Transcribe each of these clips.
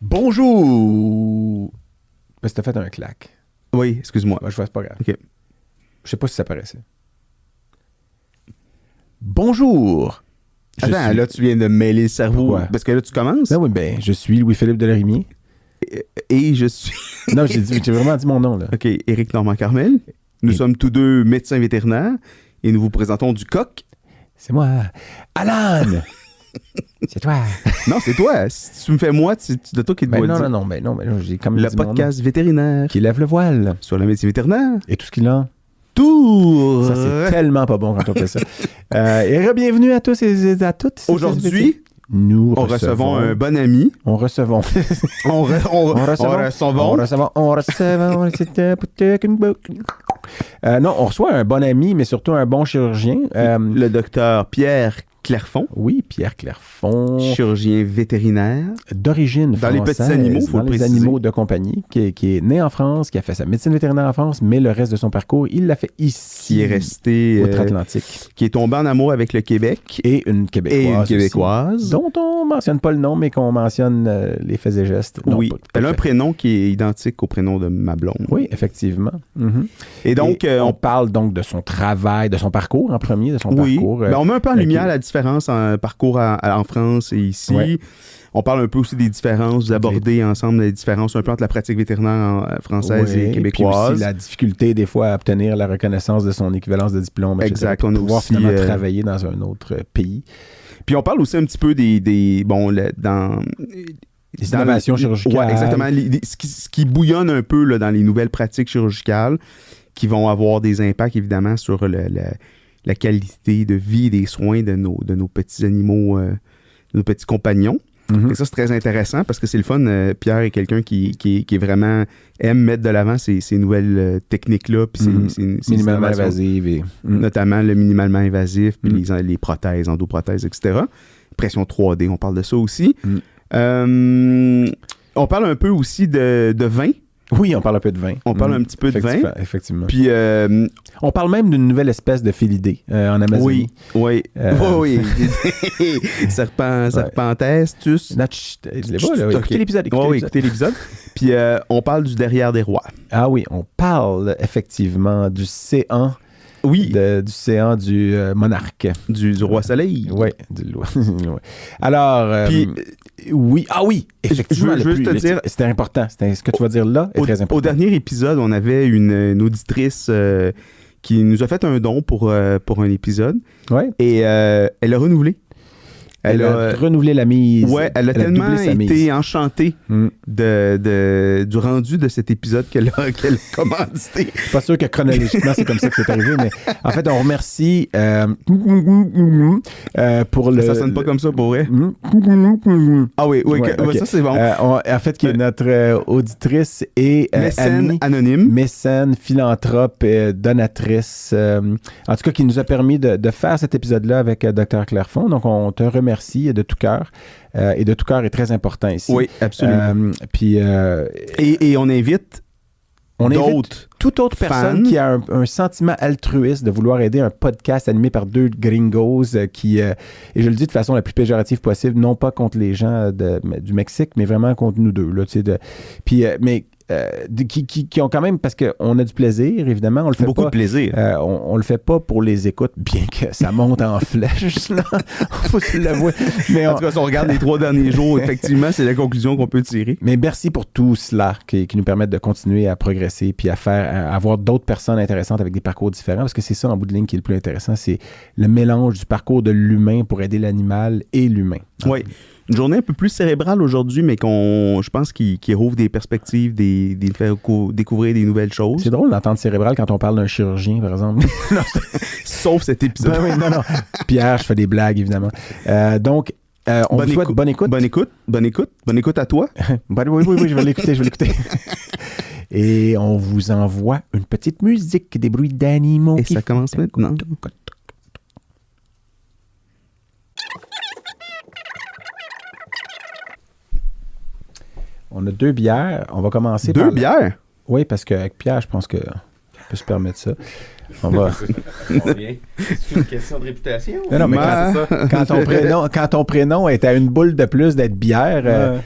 Bonjour! Parce que t'as fait un clac. Oui, excuse-moi. Ouais, je vois, c'est pas grave. OK. Je sais pas si ça paraissait. Bonjour! Attends, là, tu viens de mêler le cerveau. Pourquoi? Parce que là, tu commences. Non, oui, ben, je suis Louis-Philippe Delorimier. Et je suis... Non, j'ai vraiment dit mon nom, là. OK, Éric Normand-Carmel. Nous sommes tous deux médecins vétérinaires et nous vous présentons du coq. C'est moi. Alan! C'est toi. Non, c'est toi. Si tu me fais moi, c'est de toi qui te dois dire. Non, j'ai comme Le dit mon podcast nom. Vétérinaire Qui lève le voile. sur la médecine vétérinaire. Et tout ce qu'il a. Tour! Ça, c'est tellement pas bon quand on fait ça. Et bienvenue à tous et à toutes. Aujourd'hui, nous on recevons un bon ami. On recevons. Non, on reçoit un bon ami, mais surtout un bon chirurgien. Le docteur Pierre Clairfond. Oui, Pierre Clairfond. Chirurgien vétérinaire. D'origine Dans les française, petits animaux, faut dans le les préciser. animaux de compagnie, qui est né en France, qui a fait sa médecine vétérinaire en France, mais le reste de son parcours, il l'a fait ici. Qui est resté... outre-Atlantique. qui est tombé en amour avec le Québec. Et une Québécoise. Québécoise. Aussi, dont on mentionne pas le nom, mais qu'on mentionne les faits et gestes. Non, Oui. pas Elle a un fait. prénom qui est identique au prénom de ma blonde. Oui, effectivement. Mhm. Et donc, on parle donc de son travail, de son parcours en premier, de son oui. parcours. Ben, on met un peu en lumière qui- la différence en parcours en France et ici. Ouais. On parle un peu aussi des différences, vous abordez ensemble les différences un peu entre la pratique vétérinaire française et Oui, québécoise. puis aussi la difficulté des fois à obtenir la reconnaissance de son équivalence de diplôme, etc., Exact, pour on a pouvoir aussi, finalement travailler dans un autre pays. Puis on parle aussi un petit peu dans Les innovations chirurgicales. Oui, exactement. Ce qui bouillonne un peu là, dans les nouvelles pratiques chirurgicales qui vont avoir des impacts, évidemment, sur la qualité de vie et des soins de nos petits animaux, de nos petits compagnons. Mhm. Et ça, c'est très intéressant parce que c'est le fun. Pierre est quelqu'un qui est vraiment aime mettre de l'avant ces nouvelles techniques-là. Puis ces Minimalement innovations, invasive. Et, notamment le minimalement invasif, puis les prothèses, endoprothèses, etc. Pression 3D, on parle de ça aussi. On parle un peu aussi de vin. Oui, on parle un peu de vin. On parle un petit peu de vin. Effectivement. Puis, On parle même d'une nouvelle espèce de félidé en Amazonie. oui. Serpentestus. Écoutez l'épisode. Oui, écoutez l'épisode. Puis, on parle du derrière des rois. Ah oui, on parle effectivement du séant. Oui. Du séant du monarque. Du roi soleil. Oui, du roi. Ouais. Alors, Puis, oui, effectivement. je veux juste te dire... C'était important. Ce que tu vas dire là est très important. Au dernier épisode, on avait une auditrice qui nous a fait un don pour un épisode. Ouais. Et elle a renouvelé. Elle a renouvelé la mise. Ouais, elle a tellement doublé sa été mise. enchantée du rendu de cet épisode qu'elle a commandité. Je suis pas sûr que chronologiquement, c'est comme ça que c'est arrivé, mais en fait, on remercie pour le... Ça sonne pas comme ça pour vrai? Ah oui, Ouais, ok. ça c'est bon. En fait, qui est notre auditrice et Mécène amie, anonyme. mécène, philanthrope, donatrice, en tout cas, qui nous a permis de faire cet épisode-là avec Dr. Clairfond. Donc, on te remercie de tout cœur. Et de tout cœur est très important ici. Oui, absolument. Puis... Et on invite d'autres toute autre personne fans qui a un sentiment altruiste de vouloir aider un podcast animé par deux gringos qui, et je le dis de façon la plus péjorative possible, non pas contre les gens du Mexique, mais vraiment contre nous deux. Là, qui ont quand même, parce qu'on a du plaisir, évidemment, on le fait beaucoup pas, de plaisir. on le fait pas pour les écoutes, bien que ça monte en flèche, là. Faut se l'avouer. Mais En tout cas, si on regarde les 3 derniers jours, effectivement, c'est la conclusion qu'on peut tirer. Mais merci pour tout cela qui nous permettent de continuer à progresser puis à avoir d'autres personnes intéressantes avec des parcours différents, parce que c'est ça en bout de ligne qui est le plus intéressant, c'est le mélange du parcours de l'humain pour aider l'animal et l'humain. Oui. Une journée un peu plus cérébrale aujourd'hui, mais je pense qui rouvre des perspectives, des faire découvrir des nouvelles choses. C'est drôle d'entendre cérébral quand on parle d'un chirurgien, par exemple. Sauf cet épisode. Ben oui, non. Pierre, je fais des blagues, évidemment. Donc, on vous souhaite bonne écoute. Bonne écoute à toi. Oui, je vais l'écouter. Et on vous envoie une petite musique, des bruits d'animaux. Et ça commence maintenant. On a 2 bières. On va commencer 2 bières? Oui, parce qu'avec Pierre, je pense qu'on peut se permettre ça. On va... C'est une question de réputation? Non, mais quand ton prénom est à une boule de plus d'être bière,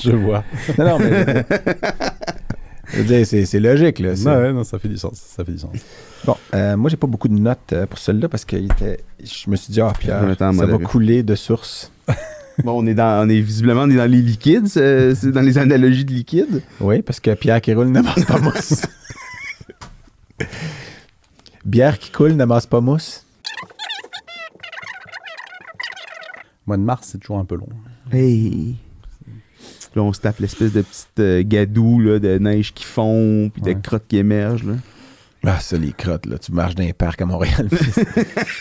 Je vois. Non, mais... je veux dire, c'est logique, là. Ouais, non, ça fait du sens. Ça fait du sens. Bon, moi, j'ai pas beaucoup de notes pour celle-là parce que je me suis dit, Pierre, Attends, ça va modéré. couler de source. Bon, visiblement, on est dans les liquides, c'est dans les analogies de liquides. Oui, parce que Pierre qui roule n'amasse pas mousse. Bière qui coule n'amasse pas mousse. Mois de mars, c'est toujours un peu long. Hey! Là, on se tape l'espèce de petite gadoue là, de neige qui fond, puis de crottes qui émergent. Là. Ah, ça, les crottes, là. Tu marches dans les parcs à Montréal.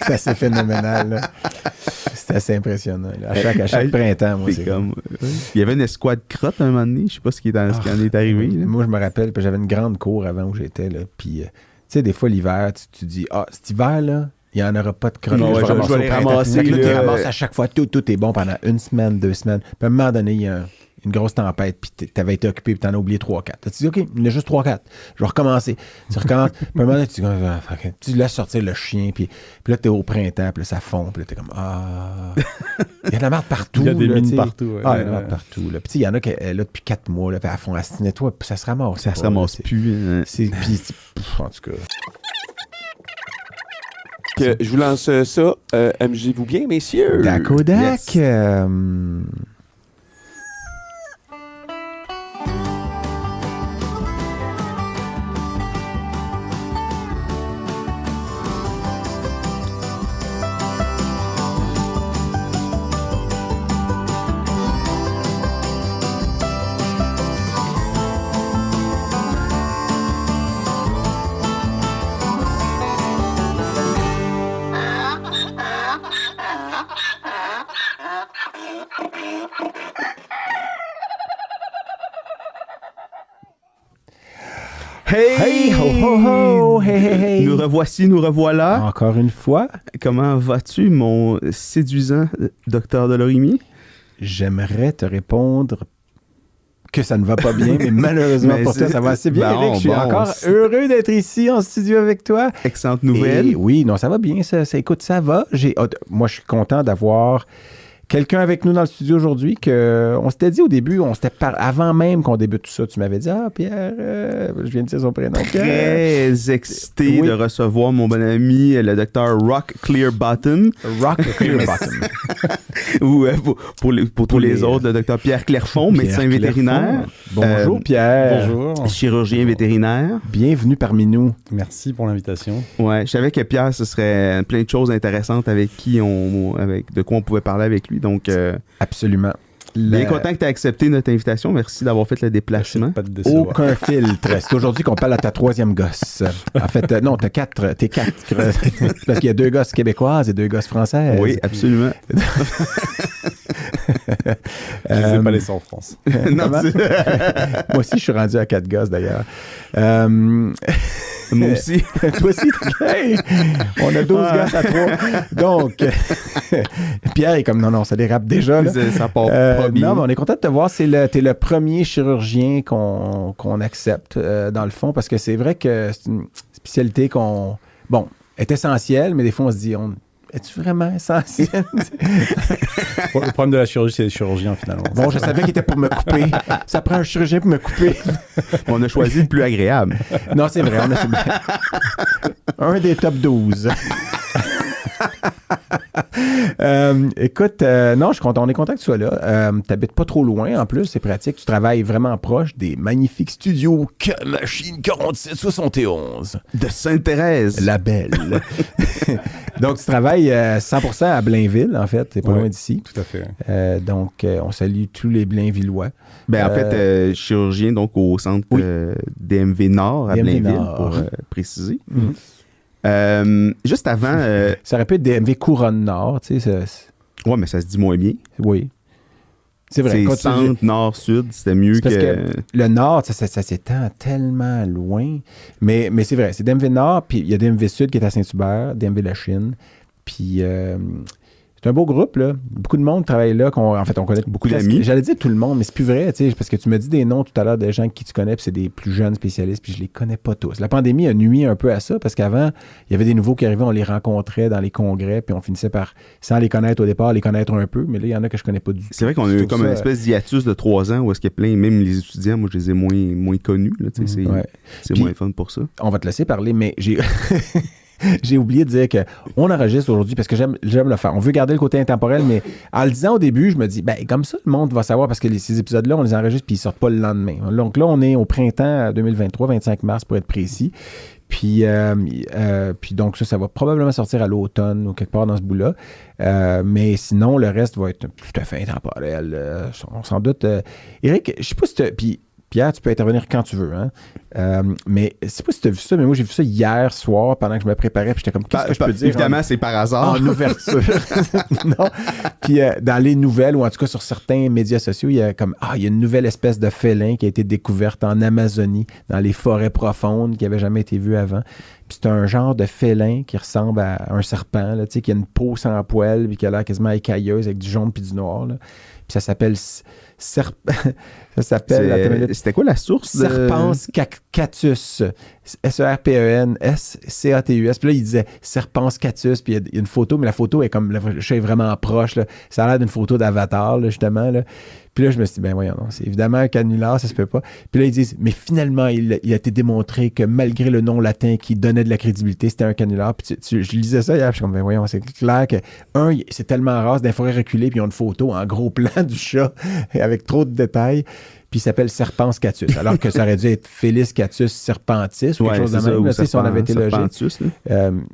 C'est assez phénoménal, là. C'est assez impressionnant. Là. À chaque printemps, moi, c'est comme... Il y avait une escouade crotte à un moment donné. Je sais pas ce qui en est arrivé. Là. Moi, je me rappelle, puis j'avais une grande cour avant où j'étais, là. Puis, tu sais, des fois, l'hiver, tu dis, cet hiver, là, il n'y en aura pas de crottes. Non, je vais les ramasser. Fait que là, tu ramasses à chaque fois. Tout est bon pendant 1 semaine, 2 semaines. Puis à un moment donné, il y a une grosse tempête, puis t'avais été occupé, puis t'en as oublié 3-4. Tu te dis, OK, il y en a juste 3-4. Je vais recommencer. Tu recommences. Puis à un moment donné, tu laisses sortir le chien, puis là, t'es au printemps, puis là, ça fond, puis là, t'es comme, il y a de la merde partout. Il y a des mines t'sais. partout. Ouais. Il y a de la merde partout. Là. Puis il y en a qui là depuis 4 mois, là, puis à fond, elle se nettoie, puis ça se ramasse. Ça se ramasse plus. En tout cas. Je vous lance ça. Amusez-vous bien, messieurs. Dakodak. Yes. Hey! Hey, ho, ho, ho! Hey, hey, hey! Nous revoici, nous revoilà. Encore une fois, Comment vas-tu, mon séduisant docteur Delorimier? j'aimerais te répondre que ça ne va pas bien, mais malheureusement Mais pour toi, c'est- ça va assez bien, bon, Eric. Je suis bon, encore c'est- heureux d'être ici en studio avec toi. Excellente nouvelle. Et oui, non, ça va bien. Écoute, ça va. Moi, je suis content d'avoir quelqu'un avec nous dans le studio aujourd'hui que on s'était dit au début, avant même qu'on débute tout ça, tu m'avais dit, Pierre, je viens de dire son prénom. Pierre. Très excité Oui. de recevoir mon bon ami, le docteur Rock Clearbottom, Rock Clearbottom. ou pour tous les autres, le docteur Pierre Clairfond, médecin Pierre vétérinaire, Clairfond. Bonjour, Pierre. Bonjour. chirurgien vétérinaire. Bienvenue parmi nous. Merci pour l'invitation. Ouais, je savais que Pierre, ce serait plein de choses intéressantes de quoi on pouvait parler avec lui. Donc, Absolument. bien content que tu aies accepté notre invitation. Merci d'avoir fait le déplacement. Pas de décevoir. Aucun filtre. C'est aujourd'hui qu'on parle à ta 3e gosse. En fait, non, t'es 4. Parce qu'il y a 2 gosses québécoises et 2 gosses françaises. Oui, absolument. Je les ai pas laissés en France. Non, Comment? Moi aussi, je suis rendu à 4 gosses, d'ailleurs. moi aussi. Toi aussi, hey, on a 12 gosses à 3. Donc, Pierre est comme, non, ça dérape déjà. Là. Ça part pas bien. Non, mais on est content de te voir. T'es le premier chirurgien qu'on accepte, dans le fond, parce que c'est vrai que c'est une spécialité est essentielle, mais des fois, on se dit, es-tu vraiment essentiel? Le problème de la chirurgie, c'est les chirurgiens, finalement. Bon, je savais qu'il était pour me couper. Ça prend un chirurgien pour me couper. On a choisi le plus agréable. Non, c'est vrai. Un des top 12. Écoute, non, on est content que tu sois là. T'habites pas trop loin, en plus, c'est pratique. Tu travailles vraiment proche des magnifiques studios Machine 4771. De Sainte-Thérèse. La belle. Donc, tu travailles 100% à Blainville, en fait. T'es pas Ouais. loin d'ici. Tout à fait. Donc, on salue tous les Blainvillois. En fait, chirurgien donc au centre Oui. DMV Nord à DMV Blainville, Nord. pour préciser. Mhm. Juste avant, Ça aurait pu être DMV Couronne Nord, tu sais. ouais, mais ça se dit moins bien. Oui. C'est vrai. C'est Quand tu- centre, nord, sud, c'était mieux C'est parce que... le Nord, ça s'étend tellement loin. Mais c'est vrai, c'est DMV Nord, puis il y a DMV Sud qui est à Saint-Hubert, DMV La Chine, puis c'est un beau groupe, là. Beaucoup de monde travaille là. En fait, on connaît Beaucoup presque- d'amis. J'allais dire tout le monde, mais c'est plus vrai, tu sais, parce que tu me dis des noms tout à l'heure de gens qui tu connais, puis c'est des plus jeunes spécialistes, puis je les connais pas tous. La pandémie a nuit un peu à ça, parce qu'avant, il y avait des nouveaux qui arrivaient, on les rencontrait dans les congrès, puis on finissait par, sans les connaître au départ, les connaître un peu, mais là, il y en a que je connais pas du tout. C'est vrai qu'on a Je eu trouve comme ça- une espèce d'hiatus de 3 ans où est-ce qu'il y a plein, même les étudiants, moi je les ai moins connus. Là, tu sais, Ouais. c'est Puis- moins fun pour ça. On va te laisser parler, mais j'ai j'ai oublié de dire qu'on enregistre aujourd'hui parce que j'aime le faire. On veut garder le côté intemporel, mais en le disant au début, je me dis, ben comme ça, le monde va savoir parce que ces épisodes-là, on les enregistre puis ils sortent pas le lendemain. Donc là, on est au printemps 2023, 25 mars pour être précis. Puis donc ça va probablement sortir à l'automne ou quelque part dans ce bout-là. Mais sinon, le reste va être tout à fait intemporel. On s'en doute. Éric, je sais pas si puis Pierre, tu peux intervenir quand tu veux. Hein? Mais je sais pas si tu as vu ça, mais moi, j'ai vu ça hier soir pendant que je me préparais. Puis j'étais comme, qu'est-ce que je peux dire? Évidemment, c'est par hasard. En ouverture. Non. Puis dans les nouvelles, ou en tout cas sur certains médias sociaux, il y a comme, il y a une nouvelle espèce de félin qui a été découverte en Amazonie, dans les forêts profondes, qui n'avait jamais été vue avant. Puis c'est un genre de félin qui ressemble à un serpent, là, tu sais, qui a une peau sans poil, puis qui a l'air quasiment écailleuse avec du jaune puis du noir. Là. Puis ça s'appelle ça s'appelle. attends une minute. C'était quoi la source? Serpens catus. SERPENSCATUS. Puis là, il disait Serpens catus. Puis il y a une photo, mais la photo est comme. Le chat est vraiment proche. Là. Ça a l'air d'une photo d'Avatar, là, justement. Là. Puis là, je me suis dit, ben voyons, non, c'est évidemment un canular, ça se peut pas. Puis là, ils disent, mais finalement, il a été démontré que malgré le nom latin qui donnait de la crédibilité, c'était un canular. Puis je lisais ça hier, puis je suis comme, ben voyons, c'est clair que, c'est tellement rare, c'est dans les forêts reculées, puis ils ont une photo en gros plan du chat, avec trop de détails. Puis il s'appelle Serpens catus, alors que ça aurait dû être Felis catus serpentis ou quelque chose de même, là, si on avait été logique.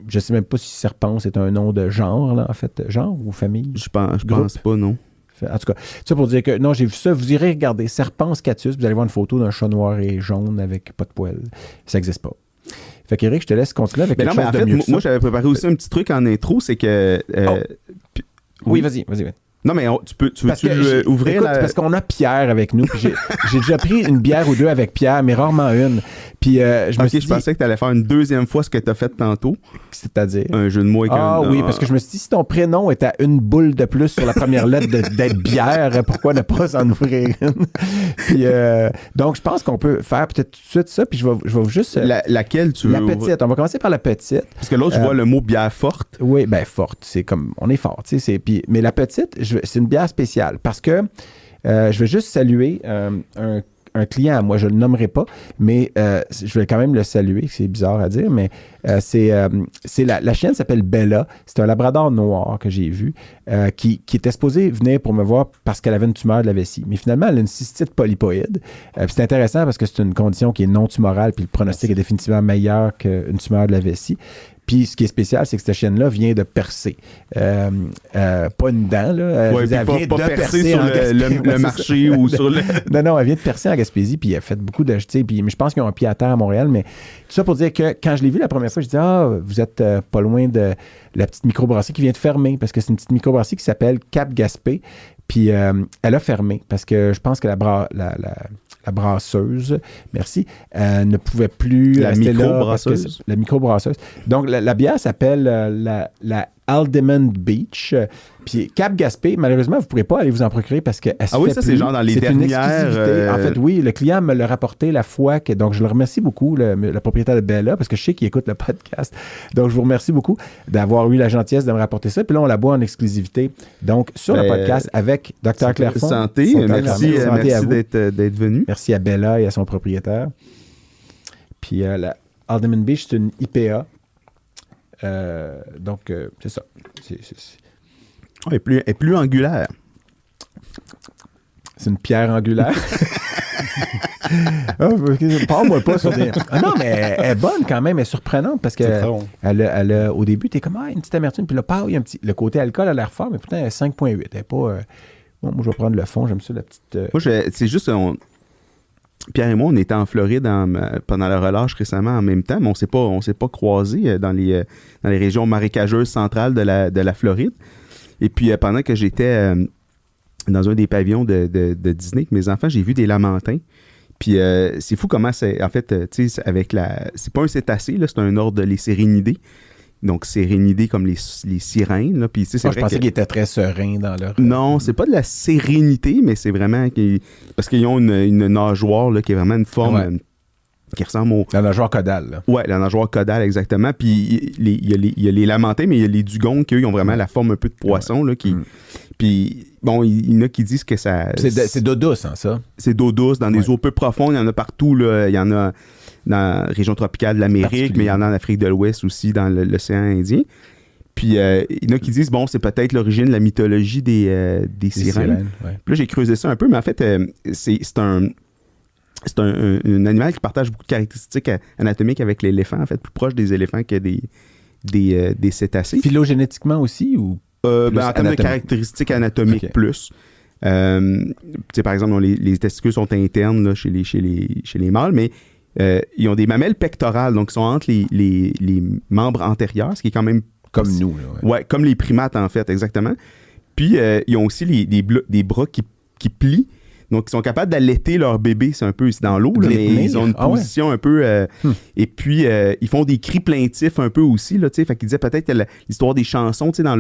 Je sais même pas si Serpens est un nom de genre, là, en fait, genre ou famille. Je pense pas, non. En tout cas, ça pour dire que, non, j'ai vu ça, vous irez regarder Serpens catus, vous allez voir une photo d'un chat noir et jaune avec pas de poils. Ça n'existe pas. Fait qu'Éric, je te laisse continuer avec quelque chose de mieux que ça. Moi, j'avais préparé aussi un petit truc en intro, c'est que... Oui, vas-y. Non, mais tu veux ouvrir écoute, parce qu'on a Pierre avec nous. Puis j'ai déjà pris une bière ou deux avec Pierre, mais rarement une. Puis je me suis dit... je pensais que tu allais faire une deuxième fois ce que tu as fait tantôt. C'est-à-dire? Un jeu de mots avec oui, parce que je me suis dit, si ton prénom est à une boule de plus sur la première lettre d'être bière, pourquoi ne pas en ouvrir une? Puis, donc, je pense qu'on peut faire peut-être tout de suite ça, puis je vais juste... laquelle tu veux? La petite. On va commencer par la petite. Parce que l'autre, je vois le mot bière forte. Oui, ben forte. C'est comme... On est fort, tu sais. Mais la petite, c'est une bière spéciale parce que je vais juste saluer un client à moi, je ne le nommerai pas, mais je vais quand même le saluer, c'est bizarre à dire, mais la chienne s'appelle Bella, c'est un labrador noir que j'ai vu, qui était supposé venir pour me voir parce qu'elle avait une tumeur de la vessie, mais finalement elle a une cystite polypoïde, c'est intéressant parce que c'est une condition qui est non tumorale, puis le pronostic est définitivement meilleur qu'une tumeur de la vessie. Puis ce qui est spécial, c'est que cette chienne-là vient de percer. Pas une dent, là. Ouais, elle vient pas de percer percer sur en Gaspésie. le marché ou sur le... Non, elle vient de percer en Gaspésie, puis elle a fait beaucoup de... Mais je pense qu'ils ont un pied à terre à Montréal, mais tout ça pour dire que quand je l'ai vu la première fois, je dis, vous êtes pas loin de la petite microbrasserie qui vient de fermer, parce que c'est une petite microbrasserie qui s'appelle Cap Gaspé, puis elle a fermé, parce que je pense que la brasseuse, merci, ne pouvait plus la rester microbrasseuse. La microbrasseuse. Donc, la bière s'appelle la Aldemand Beach. Puis Cap Gaspé, malheureusement, vous ne pourrez pas aller vous en procurer parce qu'elle se fait ça, plus. c'est genre dans les dernières... dernières... Une exclusivité. En fait, oui, le client me l'a rapporté la fois que... Donc, je le remercie beaucoup, le propriétaire de Bella, parce que je sais qu'il écoute le podcast. Donc, je vous remercie beaucoup d'avoir eu la gentillesse de me rapporter ça. Puis là, on la boit en exclusivité. Donc, sur le podcast avec Dr. Clairfond. Merci d'être venu. Merci à Bella et à son propriétaire. Puis la Aldemand Beach, c'est une IPA. Donc, c'est ça. Elle est plus angulaire. C'est une pierre angulaire. Parle-moi pas sur des... non, mais elle est bonne quand même, elle est surprenante parce que elle a, au début, t'es comme, une petite amertume, puis là, il y a le côté alcool a l'air fort, mais pourtant, elle est 5,8. Elle est pas... moi, je vais prendre le fond, j'aime ça, la petite... Moi, c'est juste... Pierre et moi, on était en Floride pendant la relâche récemment en même temps, mais on s'est pas croisés dans les régions marécageuses centrales de la Floride. Et puis, pendant que j'étais dans un des pavillons de Disney avec mes enfants, j'ai vu des lamantins. Puis, c'est fou comment c'est... En fait, tu sais, avec c'est pas un cétacé, là, c'est un ordre, les Sérénidés. donc sérénité comme les sirènes. Là. Puis, tu sais, c'est Je vrai pensais que- qu'ils étaient très sereins dans leur... Non, c'est pas de la sérénité, mais c'est vraiment parce qu'ils ont une nageoire là, qui est vraiment une forme Ouais. qui ressemble au... Dans leur joueur caudal, là. Ouais, la nageoire caudale, exactement. Puis il y a les lamantins, mais il y a les dugongs qui, eux, ils ont vraiment la forme un peu de poisson. Là, qui... Puis, bon, il y en a qui disent que ça... C'est d'eau douce, hein, ça? C'est d'eau douce, dans des eaux peu profondes. Il y en a partout. Là. Il y en a dans la région tropicale de l'Amérique, mais il y en a en Afrique de l'Ouest aussi, dans l'océan Indien. Puis, il y en a qui disent, bon, c'est peut-être l'origine de la mythologie des sirènes. Ouais. Puis là, j'ai creusé ça un peu, mais en fait, c'est un animal qui partage beaucoup de caractéristiques anatomiques avec l'éléphant, en fait, plus proche des éléphants que des cétacés. Phylogénétiquement aussi, ou... En termes de anatomique. caractéristiques anatomiques, Ok. plus. Tu sais, par exemple, les testicules sont internes là, chez les mâles, mais ils ont des mamelles pectorales, donc ils sont entre les membres antérieurs, ce qui est quand même... Comme nous, là, ouais. Ouais, comme les primates, en fait, exactement. Puis, ils ont aussi des bras qui plient. Donc, ils sont capables d'allaiter leur bébé, c'est un peu ici dans l'eau, là, De les mais tenir? ils ont une Ah ouais. position un peu... Et puis, ils font des cris plaintifs un peu aussi, là, tu sais. Fait qu'ils disaient peut-être que l'histoire des chansons, tu sais, dans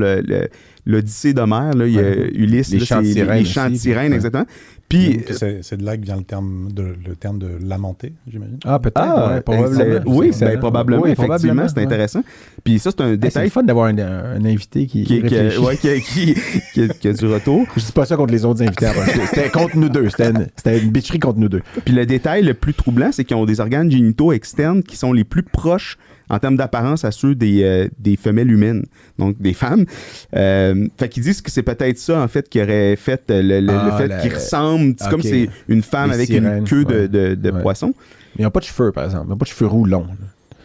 l'Odyssée d'Homère, là, il y a Ulysse, Les là, chants de c'est sirènes les chants de aussi, sirènes, ouais. exactement. Puis... C'est de là que vient le terme de lamenter, j'imagine. Ah, peut-être, ouais, probablement. oui, Excellent. probablement, Oui, effectivement, probablement, c'est ouais. intéressant. Puis ça, c'est un Hey, c'est détail le fun d'avoir un invité qui réfléchit. qui a du retour. Je dis pas ça contre les autres invités. Parce que c'était contre nous deux. C'était une bitcherie contre nous deux. Puis le détail le plus troublant, c'est qu'ils ont des organes génitaux externes qui sont les plus proches en termes d'apparence à ceux des femelles humaines, donc des femmes. Fait qu'ils disent que c'est peut-être ça, en fait, qui aurait fait le fait qu'ils ressemblent. C'est comme ok. c'est une femme Les avec sirènes, une queue ouais. de Ouais. poisson. Mais ils n'ont pas de cheveux, par exemple. Ils n'ont pas de cheveux roux longs. là.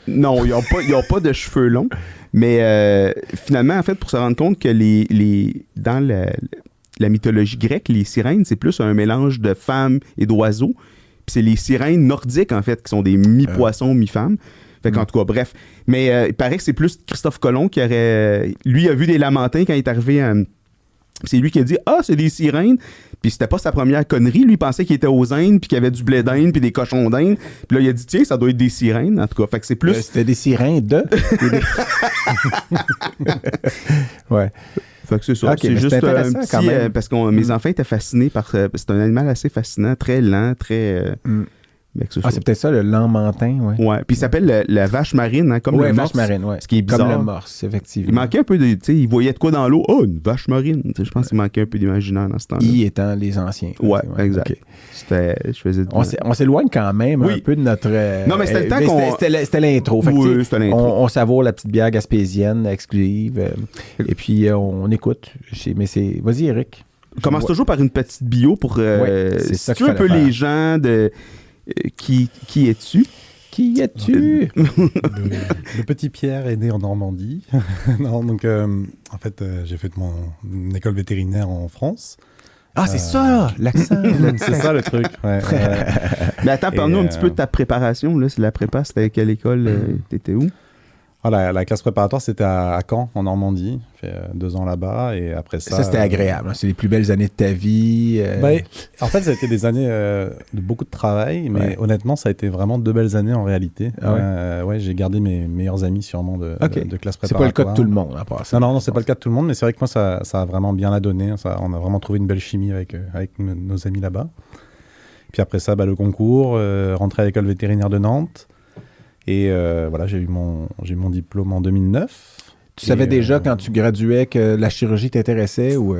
Non, ils n'ont pas de cheveux longs. Mais finalement, en fait, pour se rendre compte que dans la mythologie grecque, les sirènes, c'est plus un mélange de femmes et d'oiseaux. Puis c'est les sirènes nordiques, en fait, qui sont des mi-poissons, mi-femmes. Fait qu'en tout cas, bref. Mais il paraît que c'est plus Christophe Colomb qui aurait... Lui a vu des lamantins quand il est arrivé à... C'est lui qui a dit « Ah, c'est des sirènes! » Puis c'était pas sa première connerie. Lui, il pensait qu'il était aux Indes, puis qu'il y avait du blé d'Inde, puis des cochons d'Inde. Puis là, il a dit « Tiens, ça doit être des sirènes. » En tout cas, fait que c'est plus... C'était des sirènes de... ouais. Fait que c'est ça. Ok, c'est mais juste c'est un intéressant petit... quand même. parce que mes enfants étaient fascinés par... c'est un animal assez fascinant, très lent, très... fait que c'est Ah, ça. c'est peut-être ça, le lammentin, ouais. Ouais. Puis il s'appelle la vache marine, hein, comme Ouais, le vache morse. marine, ouais. Ce qui est bizarre. Comme le morse, effectivement. Il manquait un peu de... Tu sais, il voyait de quoi dans l'eau. Oh, une vache marine. Tu sais, je pense qu'il manquait un peu d'imaginaire dans ce temps-là. I étant les anciens. Ouais, exact. ok. C'était... Je faisais... On s'éloigne quand même un Oui. peu de notre... Non, mais c'était le temps qu'on... C'était l'intro. Fait que, Oui, tu sais, c'était l'intro. on savoure la petite bière gaspésienne exclusive. Et puis, on écoute. Mais c'est... Vas-y, Eric. On commence toujours par une petite bio pour c'est ça situer qu'il un peu fallait les gens de... qui es-tu? Qui es-tu? Le petit Pierre est né en Normandie. Non, donc, en fait, j'ai fait mon école vétérinaire en France. Ah, c'est ça, l'accent. C'est ça le truc. Ouais. Mais attends, parle-nous un petit peu de ta préparation. Là. C'est la prépa, c'était à quelle école? T'étais où? Voilà, la classe préparatoire, c'était à Caen, en Normandie. J'ai fait 2 ans là-bas. Et après ça... Ça, c'était agréable. Hein. C'est les plus belles années de ta vie. En fait, ça a été des années de beaucoup de travail, mais Ouais. honnêtement, ça a été vraiment 2 belles années en réalité. Ah ouais? Ouais, j'ai gardé mes meilleurs amis sûrement de classe C'est préparatoire. pas le cas de tout le monde, à part ça. Non, c'est pas le cas de tout le monde, mais c'est vrai que moi, ça a vraiment bien la donné. On a vraiment trouvé une belle chimie avec nos amis là-bas. Puis après ça, le concours, rentré à l'école vétérinaire de Nantes. Et voilà, j'ai eu mon diplôme en 2009. Tu savais déjà quand tu graduais que la chirurgie t'intéressait ou...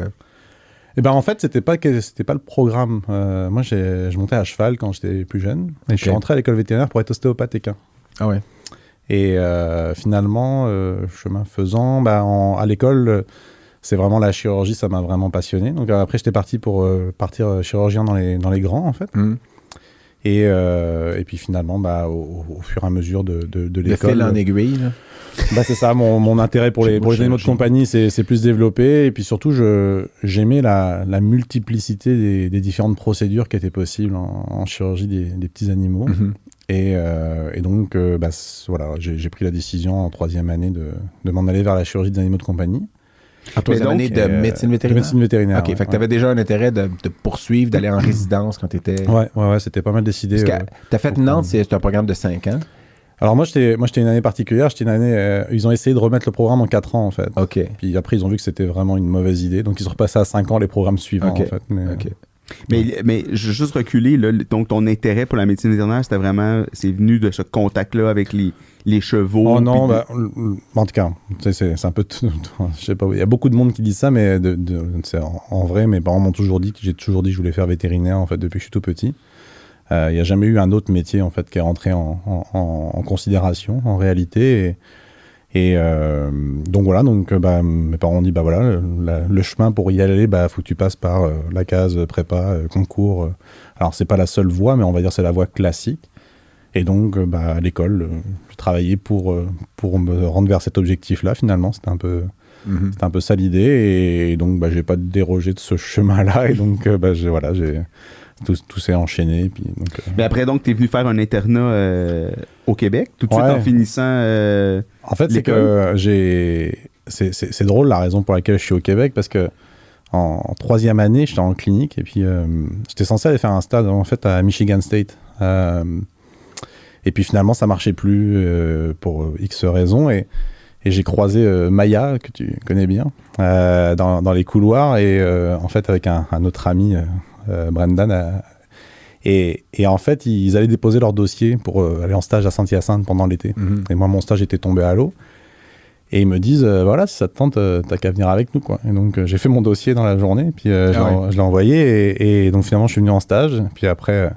Eh ben en fait, c'était pas le programme. Moi, je montais à cheval quand j'étais plus jeune. Et je suis rentré à l'école vétérinaire pour être ostéopathe équin. Ah ouais. Et finalement, chemin faisant, à l'école, c'est vraiment la chirurgie, ça m'a vraiment passionné. Donc après, j'étais parti pour partir chirurgien dans les grands, en fait. Et puis finalement, au fur et à mesure de Le l'école... fil en aiguille, là. C'est ça, mon intérêt pour les animaux de compagnie, c'est plus développé. Et puis surtout, j'aimais la multiplicité des différentes procédures qui étaient possibles en chirurgie des petits animaux. Et donc, voilà, j'ai pris la décision en 3e année de m'en aller vers la chirurgie des animaux de compagnie. En 3e année de médecine vétérinaire? De médecine vétérinaire, OK, fait que tu avais déjà un intérêt de poursuivre, d'aller en résidence quand tu étais... Ouais, c'était pas mal décidé. Parce que tu as fait Nantes, c'est un programme de 5 ans. Alors moi, j'étais une année particulière. J'étais une année. Ils ont essayé de remettre le programme en 4 ans en fait. OK. Puis après, ils ont vu que c'était vraiment une mauvaise idée. Donc ils sont repassés à 5 ans les programmes suivants OK. en fait. OK. Mais je vais juste reculer, là, donc ton intérêt pour la médecine vétérinaire, c'était vraiment, c'est venu de ce contact-là avec les chevaux. Oh non, puis en tout cas, c'est un peu je sais pas, il y a beaucoup de monde qui dit ça, mais c'est en vrai, mes parents m'ont toujours dit que j'ai toujours dit que je voulais faire vétérinaire en fait depuis que je suis tout petit. Il n'y a jamais eu un autre métier en fait qui est rentré en considération en réalité. Et donc voilà, mes parents ont dit voilà, le chemin pour y aller, faut que tu passes par la case prépa, concours. Alors c'est pas la seule voie, mais on va dire c'est la voie classique. Et donc à l'école, je travaillais pour me rendre vers cet objectif-là. Finalement, c'était un peu ça l'idée. Et donc j'ai pas dérogé de ce chemin-là. Et donc j'ai tout s'est enchaîné. Puis, donc, Mais après, donc, tu es venu faire un internat au Québec, tout de suite en finissant en fait, l'école. C'est drôle la raison pour laquelle je suis au Québec, parce que en 3e année, j'étais en clinique, et puis j'étais censé aller faire un stage en fait, à Michigan State. Et puis finalement, ça marchait plus pour X raisons, et j'ai croisé Maya, que tu connais bien, dans les couloirs, et en fait, avec un autre ami... Brendan et en fait ils allaient déposer leur dossier pour aller en stage à Saint-Hyacinthe pendant l'été. Et moi mon stage était tombé à l'eau et ils me disent voilà, si ça te tente t'as qu'à venir avec nous quoi. Et donc j'ai fait mon dossier dans la journée puis je l'ai envoyé et donc finalement je suis venu en stage puis après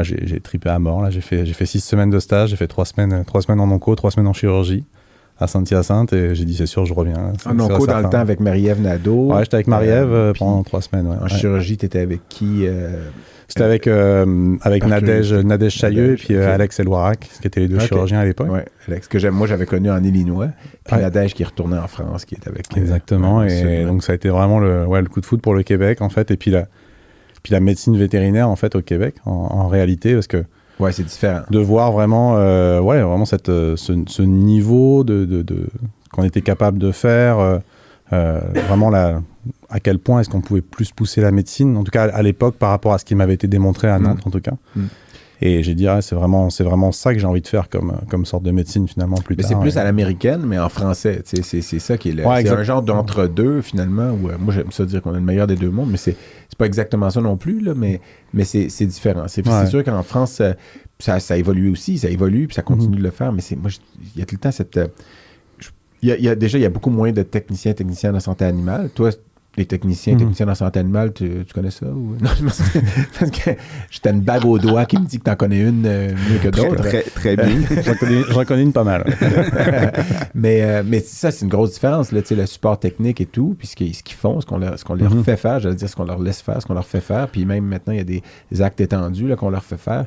j'ai tripé à mort là, j'ai fait 6 semaines de stage, j'ai fait 3 semaines en onco, 3 semaines en chirurgie à Saint-Hyacinthe et j'ai dit c'est sûr je reviens. En onco dans le temps avec Marie-Ève Nadeau. Ouais, j'étais avec Marie-Ève pendant 3 semaines. Ouais. En chirurgie, t'étais avec qui C'était avec Nadège Chailleux et puis Alex Elwarak, qui étaient les deux chirurgiens à l'époque. Ouais, Alex, que moi j'avais connu en Illinois, puis Nadège qui est retourné en France, qui est avec... Exactement, et donc ça a été vraiment le coup de foudre pour le Québec en fait, et puis la médecine vétérinaire en fait au Québec en réalité, parce que ouais, c'est différent. De voir vraiment, vraiment ce niveau qu'on était capable de faire, vraiment à quel point est-ce qu'on pouvait plus pousser la médecine, en tout cas à l'époque par rapport à ce qui m'avait été démontré à Nantes en tout cas. Et j'ai dit, c'est vraiment ça que j'ai envie de faire comme sorte de médecine finalement plus tard. Mais c'est plus à l'américaine, mais en français. C'est ça qui est là. C'est un genre d'entre-deux finalement, où moi j'aime ça dire qu'on a le meilleur des deux mondes, mais c'est pas exactement ça non plus, là, mais c'est différent. C'est sûr qu'en France, ça évolue aussi, ça évolue, puis ça continue de le faire, mais il y a tout le temps cette... il y a beaucoup moins de techniciens en santé animale. Toi, les techniciens en santé animale, tu connais ça? Ou... Non, parce que j'étais une bague au doigt qui me dit que t'en connais une mieux que d'autres. Très bien. J'en connais une pas mal. mais ça, c'est une grosse différence, là, le support technique et tout, puis ce qu'ils font, ce qu'on leur fait faire, j'allais dire ce qu'on leur laisse faire, ce qu'on leur fait faire, puis même maintenant, il y a des actes étendus là, qu'on leur fait faire.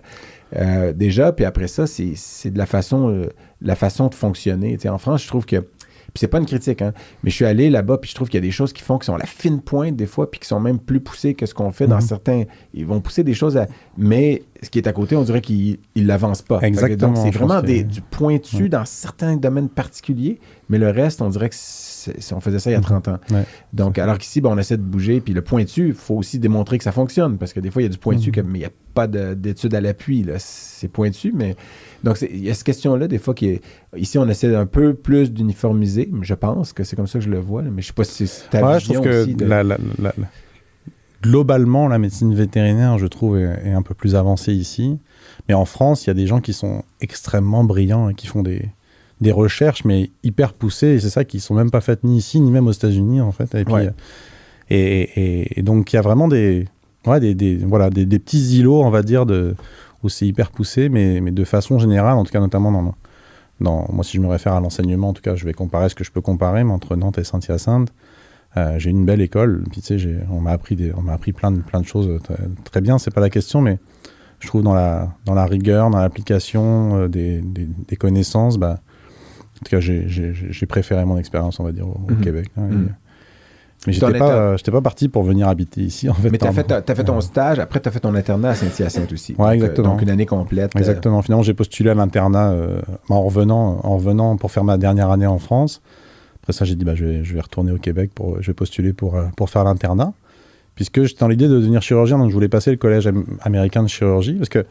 Déjà, puis après ça, c'est de la façon de fonctionner. En France, je trouve que... Puis c'est pas une critique, hein, mais je suis allé là-bas, puis je trouve qu'il y a des choses qui font qui sont à la fine pointe des fois, puis qui sont même plus poussées que ce qu'on fait dans certains... Ils vont pousser des choses mais ce qui est à côté, on dirait qu'ils l'avancent pas. Exactement. Donc c'est vraiment du pointu dans certains domaines particuliers, mais le reste, on dirait que on faisait ça il y a 30 ans. Ouais. Donc, alors qu'ici, on essaie de bouger, puis le pointu, il faut aussi démontrer que ça fonctionne, parce que des fois, il y a du pointu, mais il n'y a pas d'études à l'appui. Là. C'est pointu, mais... Donc, il y a cette question-là, des fois, ici, on essaie un peu plus d'uniformiser, mais je pense que c'est comme ça que je le vois, là, mais je ne sais pas si c'est ta vision aussi. Je trouve que globalement, la médecine vétérinaire, je trouve, est un peu plus avancée ici. Mais en France, il y a des gens qui sont extrêmement brillants et qui font des recherches, mais hyper poussées, et c'est ça qui ne sont même pas faites ni ici, ni même aux États-Unis, en fait. Et, puis, et donc, il y a vraiment des petits îlots, on va dire, où c'est hyper poussé, mais de façon générale, en tout cas, notamment moi, si je me réfère à l'enseignement, en tout cas, je vais comparer ce que je peux comparer, mais entre Nantes et Saint-Hyacinthe, j'ai une belle école, puis tu sais, on m'a appris plein de choses très bien, c'est pas la question, mais je trouve dans la rigueur, dans l'application des connaissances, en tout cas, j'ai préféré mon expérience, on va dire, au Québec. Mais j'étais pas parti pour venir habiter ici, en fait. Mais t'as fait ton stage, après t'as fait ton internat à Saint-Hyacinthe aussi. Ouais, exactement. Donc une année complète. Exactement. Finalement, j'ai postulé à l'internat en revenant pour faire ma dernière année en France. Après ça, j'ai dit, je vais retourner au Québec, je vais postuler pour faire l'internat. Puisque j'étais dans l'idée de devenir chirurgien, donc je voulais passer le collège américain de chirurgie, parce que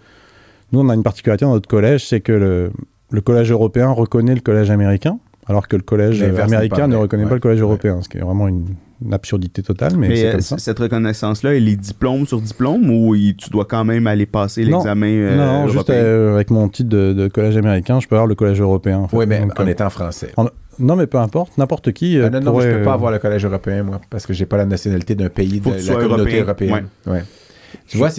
nous, on a une particularité dans notre collège, c'est que le collège européen reconnaît le collège américain, alors que le collège américain ne reconnaît pas le collège européen, ce qui est vraiment une absurdité totale, mais c'est comme ça. Cette reconnaissance-là, elle est diplôme sur diplôme ou tu dois quand même aller passer l'examen Non, juste avec mon titre de collège américain, je peux avoir le collège européen. En fait. Oui, mais en étant français. Non, mais peu importe, n'importe qui. Non, je ne peux pas avoir le collège européen, moi, parce que j'ai pas la nationalité d'un pays de la communauté européenne. Ouais. Tu vois,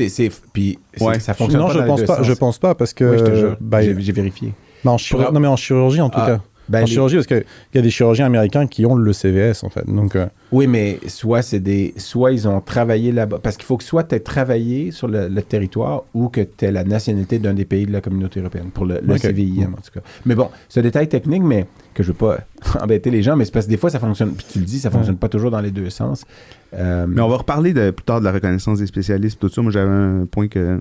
puis ça fonctionne non, pas dans les deux sens. Je pense pas, parce que... Oui, je te jure, j'ai vérifié. Non, mais en chirurgie, en tout cas. En chirurgie, parce qu'il y a des chirurgiens américains qui ont le CVS, en fait. Donc, oui, mais soit ils ont travaillé là-bas. Parce qu'il faut que soit tu aies travaillé sur le territoire ou que tu aies la nationalité d'un des pays de la communauté européenne, pour le CVIM, en tout cas. Mais bon, c'est un détail technique, mais que je veux pas embêter les gens, mais c'est parce que des fois, ça fonctionne, puis tu le dis, ça fonctionne pas toujours dans les deux sens. Mais on va reparler plus tard de la reconnaissance des spécialistes, tout ça. Moi, j'avais un point que...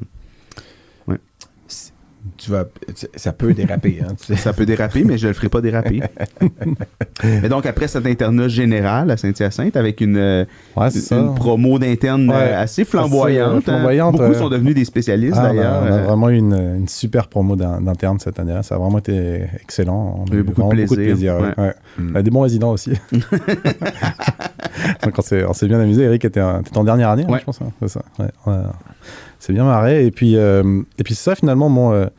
Ça peut déraper. Hein, tu sais. Ça peut déraper, mais je le ferai pas déraper. Et donc, après cet internat général à Saint-Hyacinthe, avec une promo d'interne assez flamboyante. Beaucoup sont devenus des spécialistes, d'ailleurs. On a vraiment eu une super promo d'interne cette année-là. Ça a vraiment été excellent. On a eu beaucoup de plaisir. On a des bons résidents aussi. Donc, on s'est bien amusé. Eric était en dernière année, je pense. Hein, c'est ça. C'est bien marré. Et puis c'est ça, finalement, moi,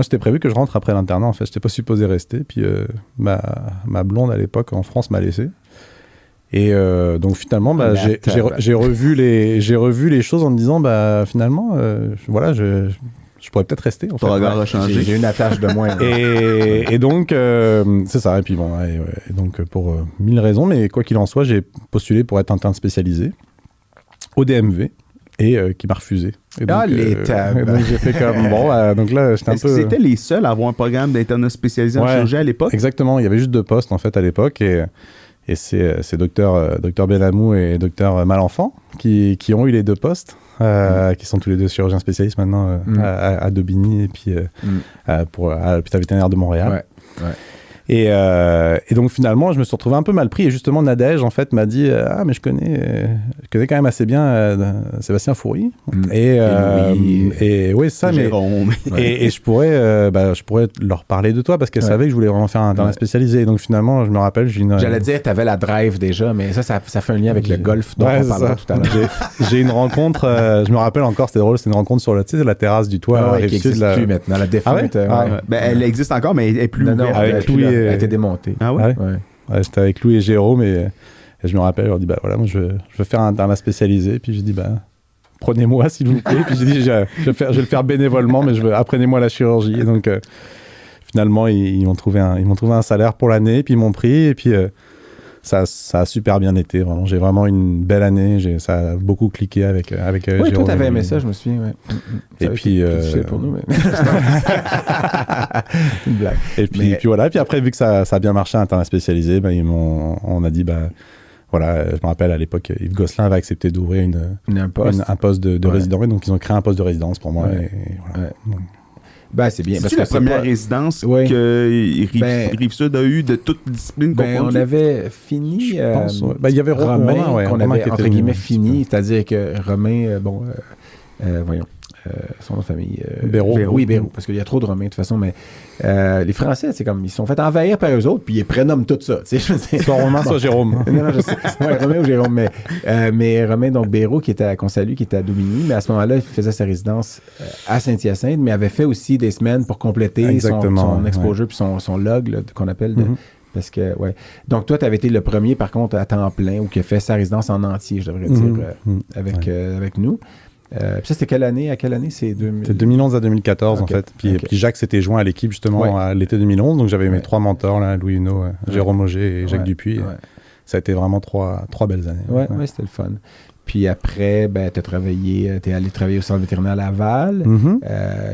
c'était prévu que je rentre après l'internat, en fait. Je n'étais pas supposé rester. Puis ma blonde, à l'époque, en France, m'a laissé. Et donc, finalement, j'ai revu les choses en me disant, finalement, je pourrais peut-être rester. En fait. Ton regard a changé. J'ai une attache de moins. Et donc, c'est ça. Et puis bon, et donc pour 1000 raisons, mais quoi qu'il en soit, j'ai postulé pour être interne spécialisé au DMV. Et qui m'a refusé. Et donc, donc j'ai fait comme donc là j'étais un peu. Est-ce que c'était les seuls à avoir un programme d'internat spécialisé en chirurgie à l'époque? Exactement, il y avait juste 2 postes en fait à l'époque et c'est docteur Benamou et docteur Malenfant qui ont eu les 2 postes, qui sont tous les 2 chirurgiens spécialistes maintenant à Daubigny et puis pour à l'hôpital vétérinaire de Montréal. Ouais. Et donc finalement, je me suis retrouvé un peu mal pris. Et justement, Nadège, en fait, m'a dit mais je connais quand même assez bien Sébastien Foury. Et oui, ça. Jérôme. Et je pourrais leur parler de toi parce qu'elle savait que je voulais vraiment faire un internat spécialisé. Et donc finalement, je me rappelle, j'allais dire, tu avais la drive déjà, mais ça fait un lien avec le golf dont on parlera tout à l'heure. J'ai une rencontre, je me rappelle encore, c'était drôle, c'était une rencontre sur la terrasse du toit. Qui n'existe plus maintenant, la défunte. Elle existe encore, mais elle est plus ouverte. Elle a été démontée. Ah ouais? J'étais avec Louis et Jérôme et je me rappelle, je leur dis voilà, moi je veux faire un internat spécialisé. Puis j'ai dit prenez-moi s'il vous plaît. Puis j'ai dit je vais le faire bénévolement, mais apprenez-moi la chirurgie. Et donc finalement ils m'ont trouvé un salaire pour l'année, puis ils m'ont pris et puis ça a super bien été, vraiment. J'ai vraiment une belle année. Ça a beaucoup cliqué avec Jérôme. Oui, toi, t'avais aimé ça, je me souviens. Ouais. Et puis... difficile pour nous, mais... une blague. Et puis voilà. Puis après, vu que ça a bien marché à internat spécialisé, on a dit... voilà, je me rappelle, à l'époque, Yves Gosselin avait accepté d'ouvrir un poste de résident. Et donc, ils ont créé un poste de résidence pour moi. Ouais. Et voilà. C'est bien. C'est la première résidence que Rive-Sud a eu de toute discipline confondue. On avait fini. Je pense, il y avait Romain qu'on avait, entre guillemets, fini. C'est-à-dire que Romain, voyons. Son nom de famille. Béraud. Oui, Béraud, parce qu'il y a trop de Romains de toute façon, mais les Français, c'est comme, ils se sont fait envahir par eux autres, puis ils prénomment tout ça. Soit Romain, soit Jérôme. Non, je sais. Ouais, Romain ou Jérôme, mais Romain, donc Béraud, qu'on salue, qui était à Daubigny, mais à ce moment-là, il faisait sa résidence à Saint-Hyacinthe, mais avait fait aussi des semaines pour compléter son exposure puis son log, là, qu'on appelle. Parce que, Donc, toi, tu avais été le premier, par contre, à temps plein, ou qui a fait sa résidence en entier, je devrais dire, avec nous. Puis ça, c'était quelle année? À quelle année? C'est 2011 à 2014, en fait. Puis Jacques s'était joint à l'équipe, justement, à l'été 2011. Donc, j'avais mes 3 mentors, là, Louis Huneau, Jérôme Auger et Jacques Dupuis. Ça a été vraiment 3 belles années. Oui, c'était le fun. Puis après, t'es allé travailler au centre vétérinaire Laval,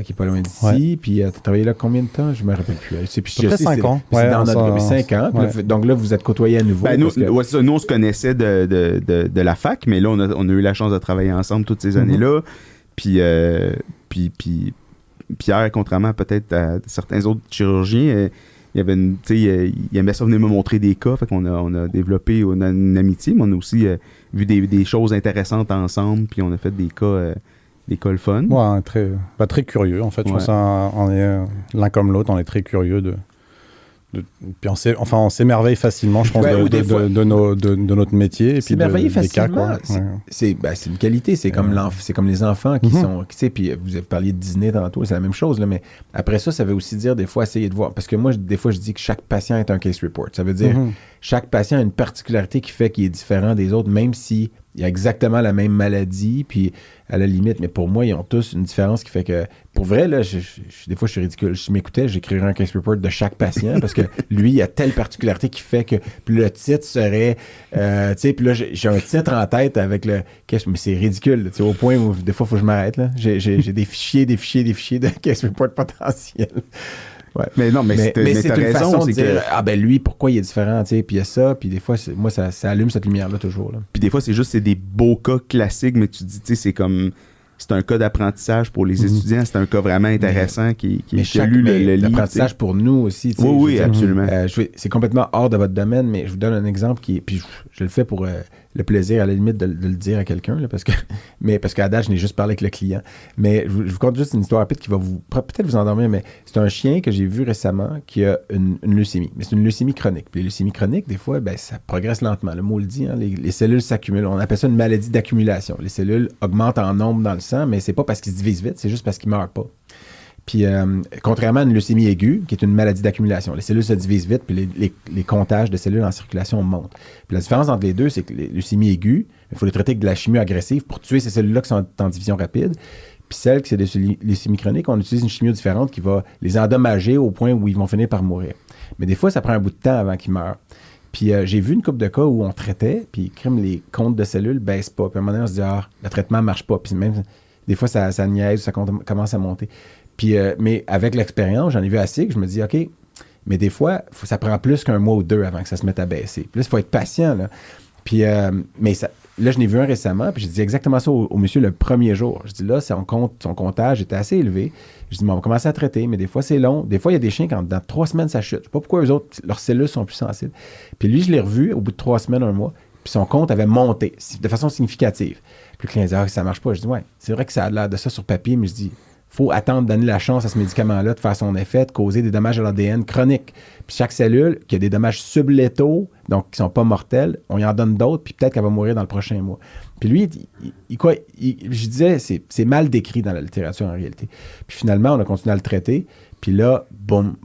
qui est pas loin d'ici. Puis t'as travaillé là combien de temps? Je me rappelle plus. C'est 5 ans. C'est dans notre 5 ans. Donc là, vous êtes côtoyés à nouveau. Nous, on se connaissait de la fac, mais là, on a eu la chance de travailler ensemble toutes ces années-là. Puis Pierre, contrairement peut-être à certains autres chirurgiens, il aimait ça venir me montrer des cas, fait qu'on a développé une amitié, mais on a aussi vu des choses intéressantes ensemble, puis on a fait des cas l'école fun. Ouais, très curieux, en fait. Je pense qu'on est l'un comme l'autre, on est très curieux puis on s'émerveille facilement, je pense, de notre métier. Et puis s'émerveiller facilement, cas, quoi. C'est une qualité. C'est comme les enfants qui sont... Tu sais, puis vous avez parlé de Disney tantôt, c'est la même chose, là, mais après ça veut aussi dire des fois essayer de voir... Parce que moi, des fois, je dis que chaque patient est un case report. Ça veut dire chaque patient a une particularité qui fait qu'il est différent des autres, même si il y a exactement la même maladie, puis à la limite, mais pour moi, ils ont tous une différence qui fait que, pour vrai, là, des fois, je suis ridicule. Si je m'écoutais, j'écrirais un case report de chaque patient, parce que lui, il a telle particularité qui fait que, puis le titre serait, tu sais, puis là, j'ai un titre en tête avec le case, mais c'est ridicule, tu sais, au point où, des fois, il faut que je m'arrête, là. J'ai des fichiers de case report potentiels. Ouais. Mais non, mais c'est une raison, façon de dire, ah ben lui, pourquoi il est différent, tu sais, puis il y a ça, puis des fois, moi, ça allume cette lumière-là toujours. Là. Puis des fois, c'est des beaux cas classiques, mais tu dis, tu sais, c'est un cas d'apprentissage pour les étudiants, c'est un cas vraiment intéressant qui a lu le livre. L'apprentissage pour nous aussi. Oui, absolument. C'est complètement hors de votre domaine, mais je vous donne un exemple puis je le fais pour le plaisir, à la limite, de le dire à quelqu'un, là, parce qu'à date, je n'ai juste parlé avec le client. Mais je vous conte juste une histoire rapide qui va peut-être vous endormir, mais c'est un chien que j'ai vu récemment qui a une leucémie. Mais c'est une leucémie chronique. Puis les leucémies chroniques, des fois, ça progresse lentement. Le mot le dit, hein, les cellules s'accumulent. On appelle ça une maladie d'accumulation. Les cellules augmentent en nombre dans le sang, mais c'est pas parce qu'ils se divisent vite, c'est juste parce qu'ils meurent pas. Puis, contrairement à une leucémie aiguë, qui est une maladie d'accumulation, les cellules se divisent vite, puis les comptages de cellules en circulation montent. Puis la différence entre les deux, c'est que les leucémies aiguës, il faut les traiter avec de la chimie agressive pour tuer ces cellules-là qui sont en division rapide. Puis celles qui sont des leucémies chroniques, on utilise une chimio différente qui va les endommager au point où ils vont finir par mourir. Mais des fois, ça prend un bout de temps avant qu'ils meurent. Puis j'ai vu une couple de cas où on traitait, puis les comptes de cellules baissent pas. Puis à un moment donné, on se dit, le traitement marche pas. Puis même, des fois, ça niaise, ça commence à monter. Puis, mais avec l'expérience, j'en ai vu assez que je me dis, OK, mais des fois, ça prend plus qu'un mois ou deux avant que ça se mette à baisser. Puis là, il faut être patient, là. Puis, mais là, je n'ai vu un récemment, puis j'ai dit exactement ça au monsieur le premier jour. Je dis là, son comptage était assez élevé. Je dis, on va commencer à traiter, mais des fois, c'est long. Des fois, il y a des chiens, dans 3 semaines, ça chute. Je ne sais pas pourquoi eux autres, leurs cellules sont plus sensibles. Puis lui, je l'ai revu au bout de 3 semaines, un mois, puis son compte avait monté de façon significative. Puis le client dit, ça ne marche pas. Je dis, ouais, c'est vrai que ça a l'air de ça sur papier, mais je dis, faut attendre de donner la chance à ce médicament-là de faire son effet, de causer des dommages à l'ADN chroniques. Puis chaque cellule qui a des dommages sublétaux, donc qui ne sont pas mortels, on y en donne d'autres, puis peut-être qu'elle va mourir dans le prochain mois. Puis lui, je disais, c'est mal décrit dans la littérature en réalité. Puis finalement, on a continué à le traiter, puis là, boum,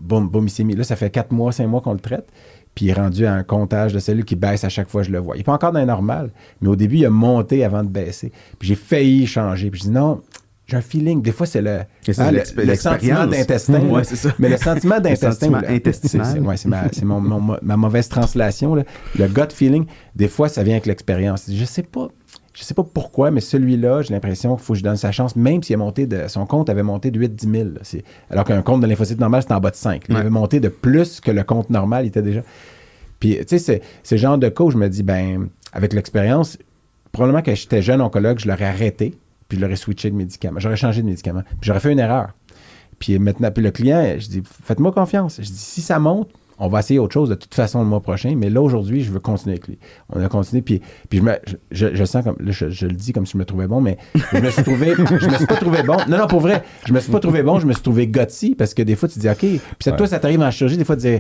il s'est mis. Là, ça fait 4 mois, 5 mois qu'on le traite, puis il est rendu à un comptage de cellules qui baisse à chaque fois que je le vois. Il n'est pas encore dans le normal, mais au début, il a monté avant de baisser. Puis j'ai failli changer, puis je dis non, j'ai un feeling. Des fois, c'est le sentiment d'intestin. Ouais, c'est ça. Mais le sentiment d'intestin. Le sentiment intestinal. C'est ma mauvaise translation. Là. Le gut feeling, des fois, ça vient avec l'expérience. Je sais pas pourquoi, mais celui-là, j'ai l'impression qu'il faut que je donne sa chance, même s'il a monté son compte avait monté de 8-10 000. Alors qu'un compte de lymphocyte normal, c'était en bas de 5. Il avait monté de plus que le compte normal, il était déjà. Puis, tu sais, c'est le genre de cas où je me dis, avec l'expérience, probablement que j'étais jeune oncologue, je l'aurais arrêté. Puis je l'aurais switché de médicament. J'aurais changé de médicament. Puis j'aurais fait une erreur. Puis maintenant, le client, je dis, faites-moi confiance. Je dis, si ça monte, on va essayer autre chose de toute façon le mois prochain. Mais là, aujourd'hui, je veux continuer avec lui. On a continué. Puis je sens comme, là, je le dis comme si je me trouvais bon, mais je me suis pas trouvé bon. Non, pour vrai, je me suis pas trouvé bon. Je me suis trouvé gutsy parce que des fois, tu dis, OK. Puis toi, ça t'arrive en chirurgie, des fois, tu dis,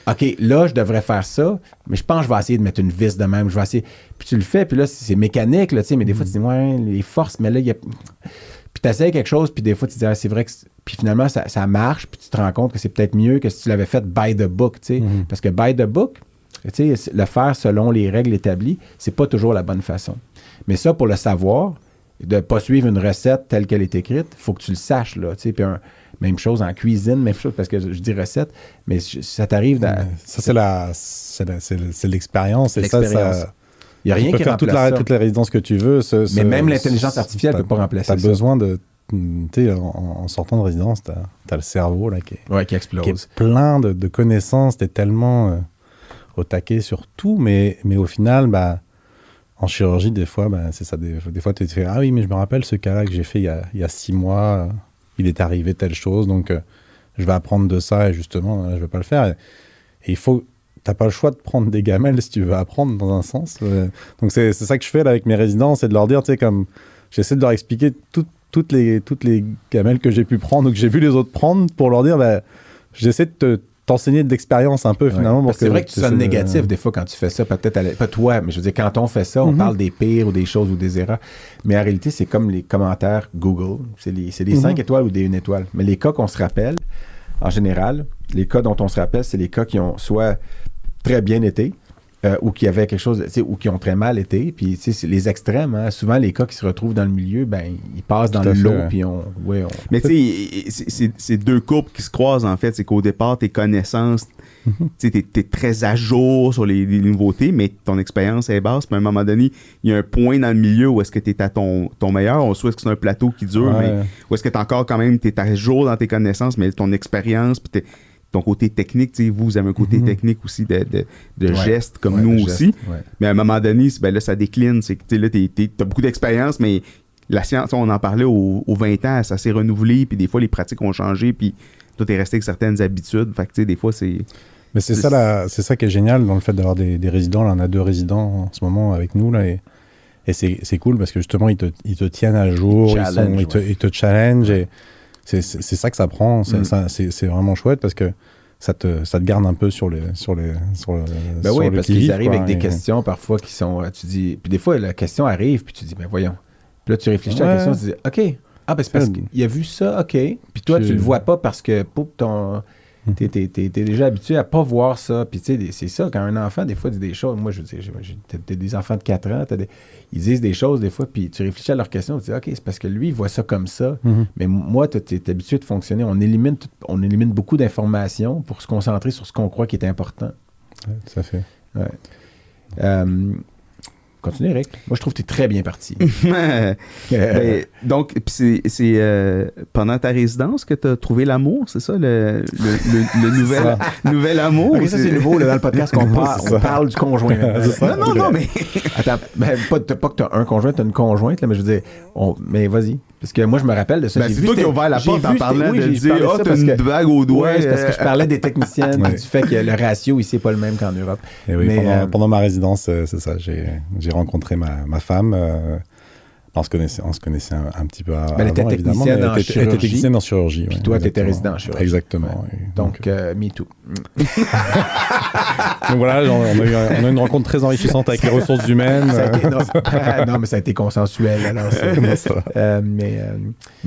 OK, là, je devrais faire ça, mais je pense que je vais essayer de mettre une vis de même. Je vais essayer. Puis tu le fais, puis là, c'est mécanique, là, tu sais, mais des fois, tu dis, ouais, les forces, mais là, il y a. Puis tu essaies quelque chose, puis des fois, tu dis, c'est vrai que. Puis finalement, ça marche, puis tu te rends compte que c'est peut-être mieux que si tu l'avais fait by the book, tu sais. Parce que by the book, tu sais, le faire selon les règles établies, c'est pas toujours la bonne façon. Mais ça, pour le savoir, de ne pas suivre une recette telle qu'elle est écrite, il faut que tu le saches, là, tu sais. Puis même chose en cuisine, même chose, parce que je dis recette, mais ça t'arrive dans... Ça, c'est l'expérience. Et ça, il n'y a rien qui remplace ça. Toute la résidence que tu veux. Mais même l'intelligence artificielle ne peut pas remplacer ça. Tu as besoin de... Tu sais, en sortant de résidence, tu as le cerveau là, qui explose. Qui est plein de connaissances. Tu es tellement au taquet sur tout, mais au final, en chirurgie, des fois, c'est ça. Des fois, tu te fais « Ah oui, mais je me rappelle ce cas-là que j'ai fait il y a 6 mois. Il est arrivé telle chose, donc je vais apprendre de ça et justement, je ne vais pas le faire. » Et il faut... Tu n'as pas le choix de prendre des gamelles si tu veux apprendre dans un sens. Donc, c'est ça que je fais là, avec mes résidents, c'est de leur dire, tu sais, comme... J'essaie de leur expliquer tout toutes les gamelles que j'ai pu prendre ou que j'ai vu les autres prendre pour leur dire, j'essaie de t'enseigner de l'expérience un peu finalement. Parce que c'est vrai que tu sonnes négatif des fois quand tu fais ça, peut-être pas toi, mais je veux dire, quand on fait ça, on parle des pires ou des choses ou des erreurs. Mais en réalité, c'est comme les commentaires Google. C'est des 5 étoiles ou des 1 étoile. Mais les cas qu'on se rappelle, en général, les cas dont on se rappelle, c'est les cas qui ont soit très bien été, ou qui avaient quelque chose, ou qui ont très mal été. Puis, c'est les extrêmes. Hein. Souvent, les cas qui se retrouvent dans le milieu, ils passent dans le lot. Puis Mais tu sais, c'est deux courbes qui se croisent, en fait. C'est qu'au départ, tes connaissances, tu sais, t'es très à jour sur les nouveautés, mais ton expérience est basse. Puis à un moment donné, il y a un point dans le milieu où est-ce que t'es à ton meilleur. Soit est-ce que c'est un plateau qui dure, mais où est-ce que t'es encore quand même, t'es à jour dans tes connaissances, mais ton expérience, puis ton côté technique, tu sais, vous avez un côté technique aussi de gestes comme nous aussi. Mais à un moment donné, là, ça décline. C'est que là, t'as beaucoup d'expérience, mais la science, on en parlait aux 20 ans, ça s'est renouvelé, puis des fois, les pratiques ont changé, puis toi, t'es resté avec certaines habitudes. Fait que, tu sais, des fois, c'est... Mais c'est ça qui est génial dans le fait d'avoir des résidents. Là, on a 2 résidents en ce moment avec nous, là, et c'est cool parce que justement, ils te tiennent à jour, ils te challengent, et c'est ça que ça prend. C'est vraiment chouette parce que ça te garde un peu sur le oui, parce qu'ils arrivent avec des questions parfois qui sont, tu dis, puis des fois la question arrive puis tu dis, voyons. Puis là tu réfléchis à la question, tu dis, ok, c'est parce qu'il a vu ça, ok. Puis toi tu le vois pas parce que t'es déjà habitué à pas voir ça. Puis tu sais, c'est ça, quand un enfant des fois dit des choses, moi je veux dire, t'as des enfants de 4 ans, ils disent des choses des fois, puis tu réfléchis à leurs questions, tu dis, ok, c'est parce que lui il voit ça comme ça, mais moi t'es habitué de fonctionner, on élimine beaucoup d'informations pour se concentrer sur ce qu'on croit qui est important. Ouais, tout à fait. Ouais. Continue, Eric. Moi, je trouve que tu es très bien parti. Donc, c'est pendant ta résidence que tu as trouvé l'amour, c'est ça, le nouvel amour? Okay, ça, c'est nouveau là, dans le podcast qu'on parle du conjoint. Non, mais... Attends, pas que tu as un conjoint, tu as une conjointe, là, mais je veux dire, mais vas-y. Parce que moi, je me rappelle de ça. C'est toi qui as ouvert la porte en parlant de dire « t'as une bague au doigt. » Oui, c'est parce que je parlais des techniciennes, du fait que le ratio ici n'est pas le même qu'en Europe. Et oui, pendant ma résidence, c'est ça, j'ai rencontré ma femme. On se connaissait un petit peu avant, elle était technicienne en chirurgie. Elle était technicienne en chirurgie. Puis toi, tu étais résident en chirurgie. Exactement. Ouais. Donc, me too. Donc voilà, on a eu une rencontre très enrichissante avec les ressources humaines. Non, mais ça a été consensuel. Alors,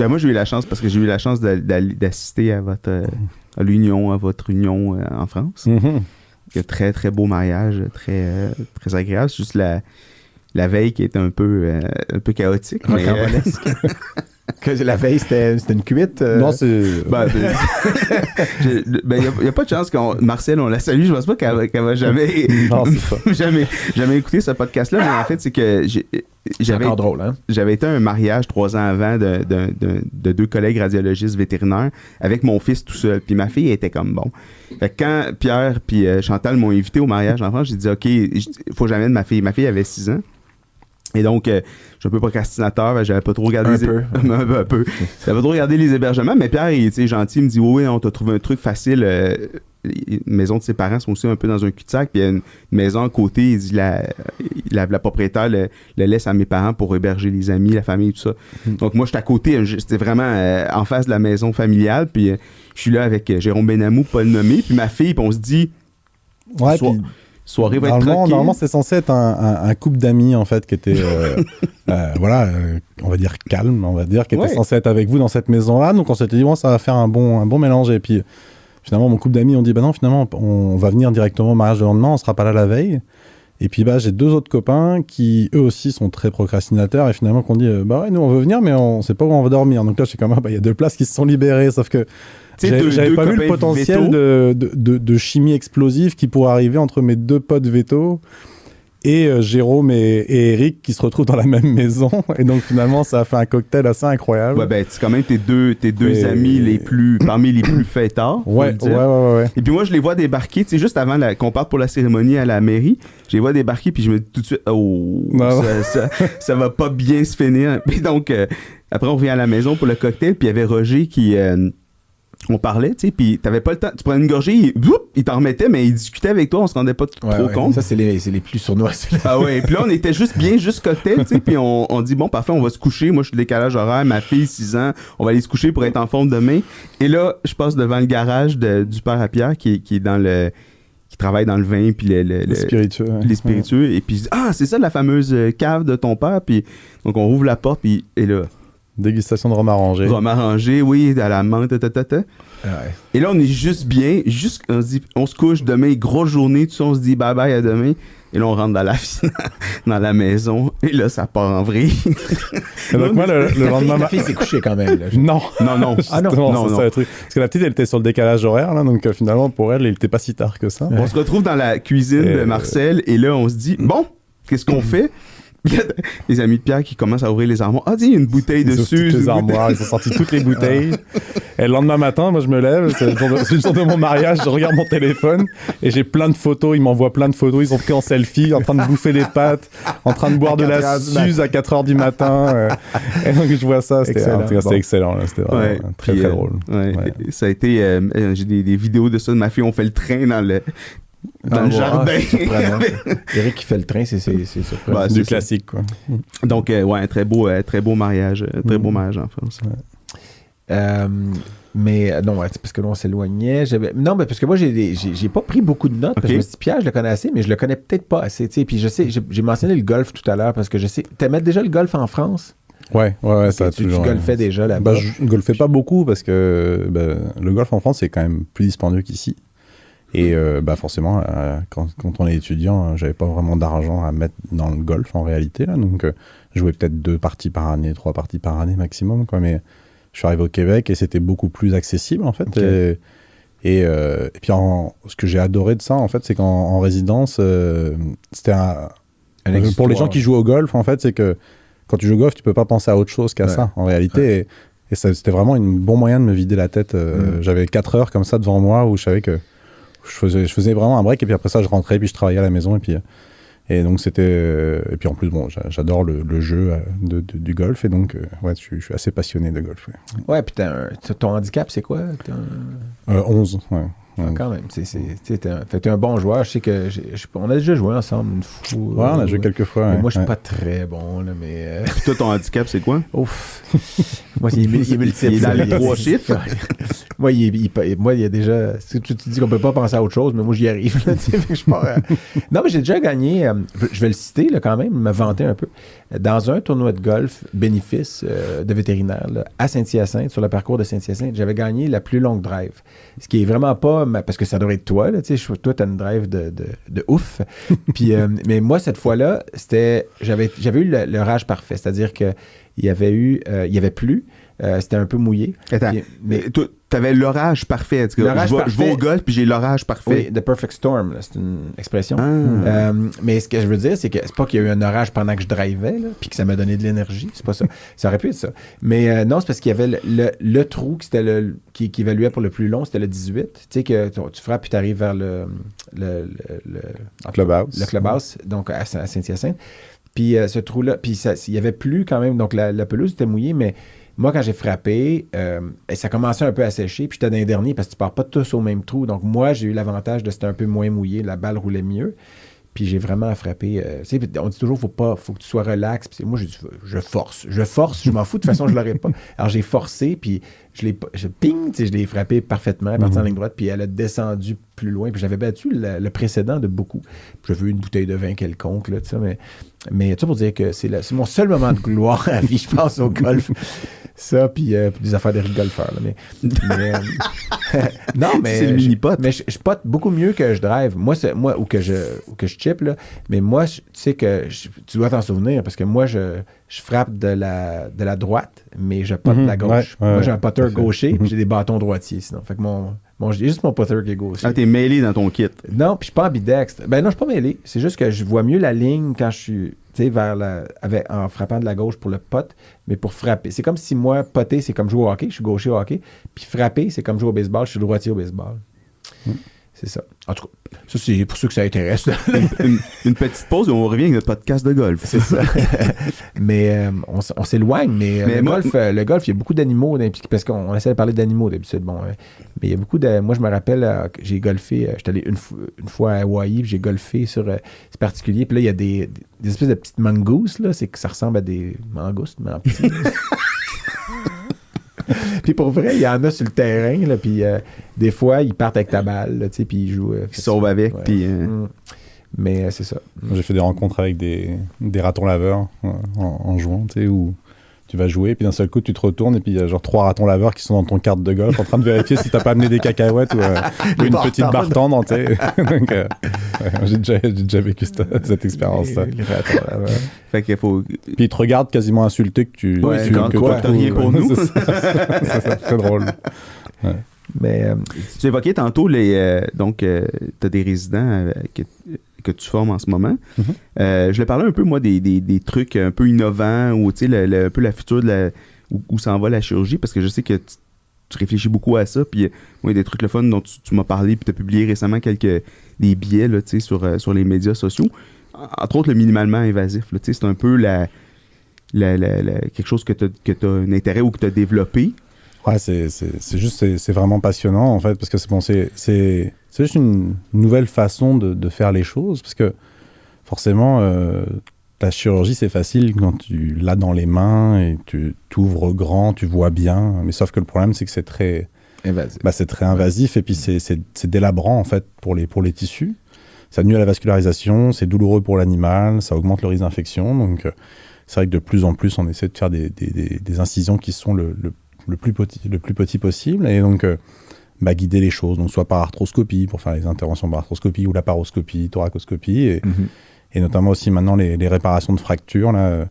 moi, j'ai eu la chance, parce que j'ai eu la chance d'assister à votre union en France. Un très, très beau mariage, très, très agréable. C'est juste la veille qui était un peu chaotique. Rocambolesque. Que la veille, c'était une cuite? Non, c'est... Il n'y a pas de chance Marcel, on la salue. Je pense pas qu'elle va jamais... Non, c'est ça. jamais écouté ce podcast-là, mais en fait, c'est que c'est encore drôle, hein? J'avais été à un mariage 3 ans avant de 2 collègues radiologistes vétérinaires avec mon fils tout seul. Puis ma fille était comme bon. Fait que quand Pierre puis Chantal m'ont invité au mariage en France, j'ai dit OK, il faut que j'amène ma fille. Ma fille avait 6 ans. Et donc, je suis un peu procrastinateur, j'avais pas trop regardé un peu. J'avais pas trop regardé les hébergements, mais Pierre, il est gentil, il me dit oui, on t'a trouvé un truc facile. La maison de ses parents sont aussi un peu dans un cul-de-sac, puis il y a une maison à côté, il dit la propriétaire le laisse à mes parents pour héberger les amis, la famille, tout ça. Donc moi, j'étais à côté, c'était vraiment en face de la maison familiale, puis je suis là avec Jérôme Benamou, pas le nommer, puis ma fille, puis on se dit... Ouais, soirée va être tranquille. Normalement, c'est censé être un couple d'amis, en fait, qui était, on va dire calme, qui était censé être avec vous dans cette maison-là. Donc, on s'était dit, ça va faire un bon mélange. Et puis, finalement, mon couple d'amis ont dit, non, finalement, on va venir directement au mariage le lendemain, on sera pas là la veille. Et puis, j'ai 2 autres copains qui, eux aussi, sont très procrastinateurs et finalement, qu'on dit, nous, on veut venir, mais on sait pas où on va dormir. Donc là, je sais quand même, il y a 2 places qui se sont libérées, sauf que j'avais pas vu le potentiel de chimie explosive qui pourrait arriver entre mes 2 potes vétos et Jérôme et Eric qui se retrouvent dans la même maison. Et donc, finalement, ça a fait un cocktail assez incroyable. Ouais, c'est quand même tes deux amis parmi les plus fêtards. Ouais. Et puis moi, je les vois débarquer, juste avant qu'on parte pour la cérémonie à la mairie, je les vois débarquer, puis je me dis tout de suite, ça va pas bien se finir. Et donc, après, on revient à la maison pour le cocktail, puis il y avait Roger qui on parlait, tu sais, puis t'avais pas le temps. Tu prenais une gorgée, il t'en remettait, mais il discutait avec toi, on se rendait pas trop compte. Ça, c'est les plus sournois. Ah ouais, puis là, on était juste bien jusqu'au tel, tu sais, puis on dit, bon, parfait, on va se coucher. Moi, je suis de décalage horaire, ma fille, 6 ans, on va aller se coucher pour être en forme demain. Et là, je passe devant le garage du père à Pierre, qui est dans le... qui travaille dans le vin, puis les spiritueux. Les spiritueux, et puis, c'est ça, la fameuse cave de ton père, puis donc on rouvre la porte, puis et là... Dégustation de rhum arrangé. Rhum arrangé, oui, à la menthe, Ouais. Et là, on est juste bien, on se dit, on se couche demain, grosse journée, tout ça, on se dit bye-bye à demain. Et là, on rentre dans la maison, et là, ça part en vrille. Donc moi, le lendemain... Ta fille s'est couchée quand même. Là. Non. non. C'est ça le truc. Parce que la petite, elle était sur le décalage horaire, là, donc finalement, pour elle, il était pas si tard que ça. On se retrouve dans la cuisine de Marcel, et là, on se dit, bon, qu'est-ce qu'on fait? Il y a les amis de Pierre qui commencent à ouvrir les armoires. Ah, dis, il y a une bouteille dessus. Toutes les armoires, ils ont sorti toutes les bouteilles. Et le lendemain matin, moi, je me lève, c'est le jour de mon mariage, je regarde mon téléphone et j'ai plein de photos. Ils m'envoient plein de photos. Ils ont pris en selfie, en train de bouffer des pâtes, en train de boire de la Suze à 4h du matin. Et donc, je vois ça. C'était excellent. Là. C'était vraiment très drôle. Ouais. Ça a été... j'ai des vidéos de ça de ma fille. On fait le train dans le jardin. Eric qui fait le train, c'est surprenant. C'est du classique, quoi. Donc, un très beau mariage. Très beau mariage en France. Ouais. Mais non, c'est parce que là, on s'éloignait. Non, mais parce que moi, j'ai pas pris beaucoup de notes. Parce que je me suis dit, Pierre, je le connais assez, mais je le connais peut-être pas assez. Puis je sais, j'ai mentionné le golf tout à l'heure parce que je sais. T'aimais déjà le golf en France? Ouais, ça a toujours... Tu golfais déjà là-bas? Je golfais pas beaucoup parce que le golf en France, c'est quand même plus dispendieux qu'ici. Et forcément, quand on est étudiant, j'avais pas vraiment d'argent à mettre dans le golf en réalité. Là, donc, je jouais peut-être 2 parties par année, 3 parties par année maximum. Quoi, mais je suis arrivé au Québec et c'était beaucoup plus accessible en fait. Okay. Et puis, ce que j'ai adoré de ça, en fait, c'est qu'en résidence, c'était pour les gens qui jouent au golf, en fait, c'est que quand tu joues au golf, tu peux pas penser à autre chose qu'à ça en réalité. Ouais. Et c'était vraiment un bon moyen de me vider la tête. J'avais 4 heures comme ça devant moi où je savais que je faisais vraiment un break et puis après ça je rentrais puis je travaillais à la maison et donc c'était et puis en plus bon j'adore le jeu du golf et donc je suis assez passionné de golf. Ouais, puis ton handicap c'est quoi? 11. Quand même, t'es un bon joueur. Je sais que on a déjà joué ensemble une fois. Ouais, on a joué quelques fois. Moi, je suis pas très bon, là, mais... Puis toi, ton handicap, c'est quoi? Ouf! Moi, il est multiple. Il est dans les 3 chiffres? Moi, il y a déjà... Tu te dis qu'on peut pas penser à autre chose, mais moi, j'y arrive. Là, non, mais j'ai déjà gagné, je vais le citer là, quand même, me vanter un peu, dans un tournoi de golf bénéfice de vétérinaire là, à Saint-Hyacinthe, sur le parcours de Saint-Hyacinthe, j'avais gagné la plus longue drive. Ce qui est vraiment pas... Parce que ça devrait être toi, là, toi, t'as une drive de ouf. Puis, mais moi, cette fois-là, j'avais eu l'orage parfait. C'est-à-dire qu'il y avait plu. C'était un peu mouillé. Attends, mais toi, t'avais l'orage parfait. Je vais au golf puis j'ai l'orage parfait. Oui, the perfect storm, là, c'est une expression. Mais ce que je veux dire, c'est que c'est pas qu'il y a eu un orage pendant que je drivais, là, puis que ça m'a donné de l'énergie. C'est pas ça. Ça aurait pu être ça. Mais non, c'est parce qu'il y avait le trou qui évaluait pour le plus long, c'était le 18. Tu sais que tu frappes puis tu arrives vers le clubhouse. Le clubhouse, donc à Saint-Hyacinthe. Puis ce trou-là, puis il y avait plu quand même, donc la pelouse était mouillée, mais moi, quand j'ai frappé, ça commençait un peu à sécher, puis j'étais dans les derniers parce que tu pars pas tous au même trou. Donc moi, j'ai eu l'avantage de c'était un peu moins mouillé, la balle roulait mieux. Puis j'ai vraiment frappé. On dit toujours, faut que tu sois relax. Puis moi, j'ai dit, je force, je m'en fous, de toute façon, je l'aurais pas. Alors j'ai forcé, puis je l'ai frappé parfaitement, elle est partie en ligne droite, puis elle a descendu plus loin. Puis j'avais battu le précédent de beaucoup. Puis j'avais eu une bouteille de vin quelconque, là, tu sais, mais tout ça pour dire que c'est mon seul moment de gloire à vie, je pense, au golf. Ça, puis des affaires de golfeurs. Non, mais... C'est le mini-pot. Mais je pote beaucoup mieux que je drive. Ou que je chip, là. Mais moi, tu sais que... tu dois t'en souvenir, parce que moi, je frappe de la droite, mais je pote de la gauche. Moi, j'ai un putter gaucher, puis j'ai des bâtons droitiers, sinon. Fait que j'ai juste mon putter qui est gaucher. Ah, t'es mêlé dans ton kit. Non, puis je suis pas ambidextre. Ben non, je suis pas mêlé. C'est juste que je vois mieux la ligne quand je suis... en frappant de la gauche pour le pot, mais pour frapper. C'est comme si moi, potter, c'est comme jouer au hockey, je suis gaucher au hockey, puis frapper, c'est comme jouer au baseball, je suis droitier au baseball. c'est ça. En tout cas, ça, c'est pour ceux que ça intéresse. Une petite pause et on revient avec notre podcast de golf. C'est ça. Mais on s'éloigne, mais le golf, il y a beaucoup d'animaux impliqués, parce qu'on essaie de parler d'animaux d'habitude. Bon, mais il y a beaucoup de... Moi, je me rappelle que j'ai golfé, j'étais allé une fois à Hawaï, puis j'ai golfé sur... c'est particulier, puis là, il y a des espèces de petites mongooses, là, c'est que ça ressemble à des mangoustes, mais en petit. Puis pour vrai, il y en a sur le terrain, là, puis des fois, ils partent avec ta balle, là, puis ils jouent. Ils sauvent avec, ouais. puis... Mais c'est ça. J'ai fait des rencontres avec des ratons laveurs en jouant, tu sais, où tu vas jouer, puis d'un seul coup, tu te retournes, et puis il y a genre 3 ratons laveurs qui sont dans ton carte de golf en train de vérifier si t'as pas amené des cacahuètes ou une petite barre tendre, tu sais. Donc, j'ai déjà vécu cette expérience-là. Les ratons laveurs. Fait qu'il faut... Puis ils te regardent quasiment insultés que tu... Ouais, que quoi, t'as rien pour nous. C'est très drôle. Ouais. Mais... tu évoquais tantôt donc, t'as des résidents que tu formes en ce moment. Mm-hmm. Je voulais parler un peu, moi, des trucs un peu innovants ou, tu sais, un peu la future où s'en va la chirurgie, parce que je sais que tu réfléchis beaucoup à ça, puis moi, il y a des trucs le fun dont tu m'as parlé, puis tu as publié récemment des billets, là, tu sais, sur les médias sociaux. Entre autres, le minimalement invasif, là, tu sais, c'est un peu quelque chose que tu as un intérêt ou que tu as développé. Ouais, c'est vraiment passionnant, en fait, parce que c'est juste une nouvelle façon de faire les choses, parce que forcément, la chirurgie, c'est facile quand tu l'as dans les mains et tu t'ouvres grand, tu vois bien, mais sauf que le problème, c'est que c'est très invasif. C'est très invasif, et puis c'est délabrant, en fait, pour les tissus. Ça nuit à la vascularisation, c'est douloureux pour l'animal, ça augmente le risque d'infection, donc c'est vrai que de plus en plus, on essaie de faire des incisions qui sont le plus petit possible, et donc guider les choses, donc soit par arthroscopie pour faire les interventions par arthroscopie, ou la paroscopie, thoracoscopie, et notamment aussi maintenant les réparations de fractures, là,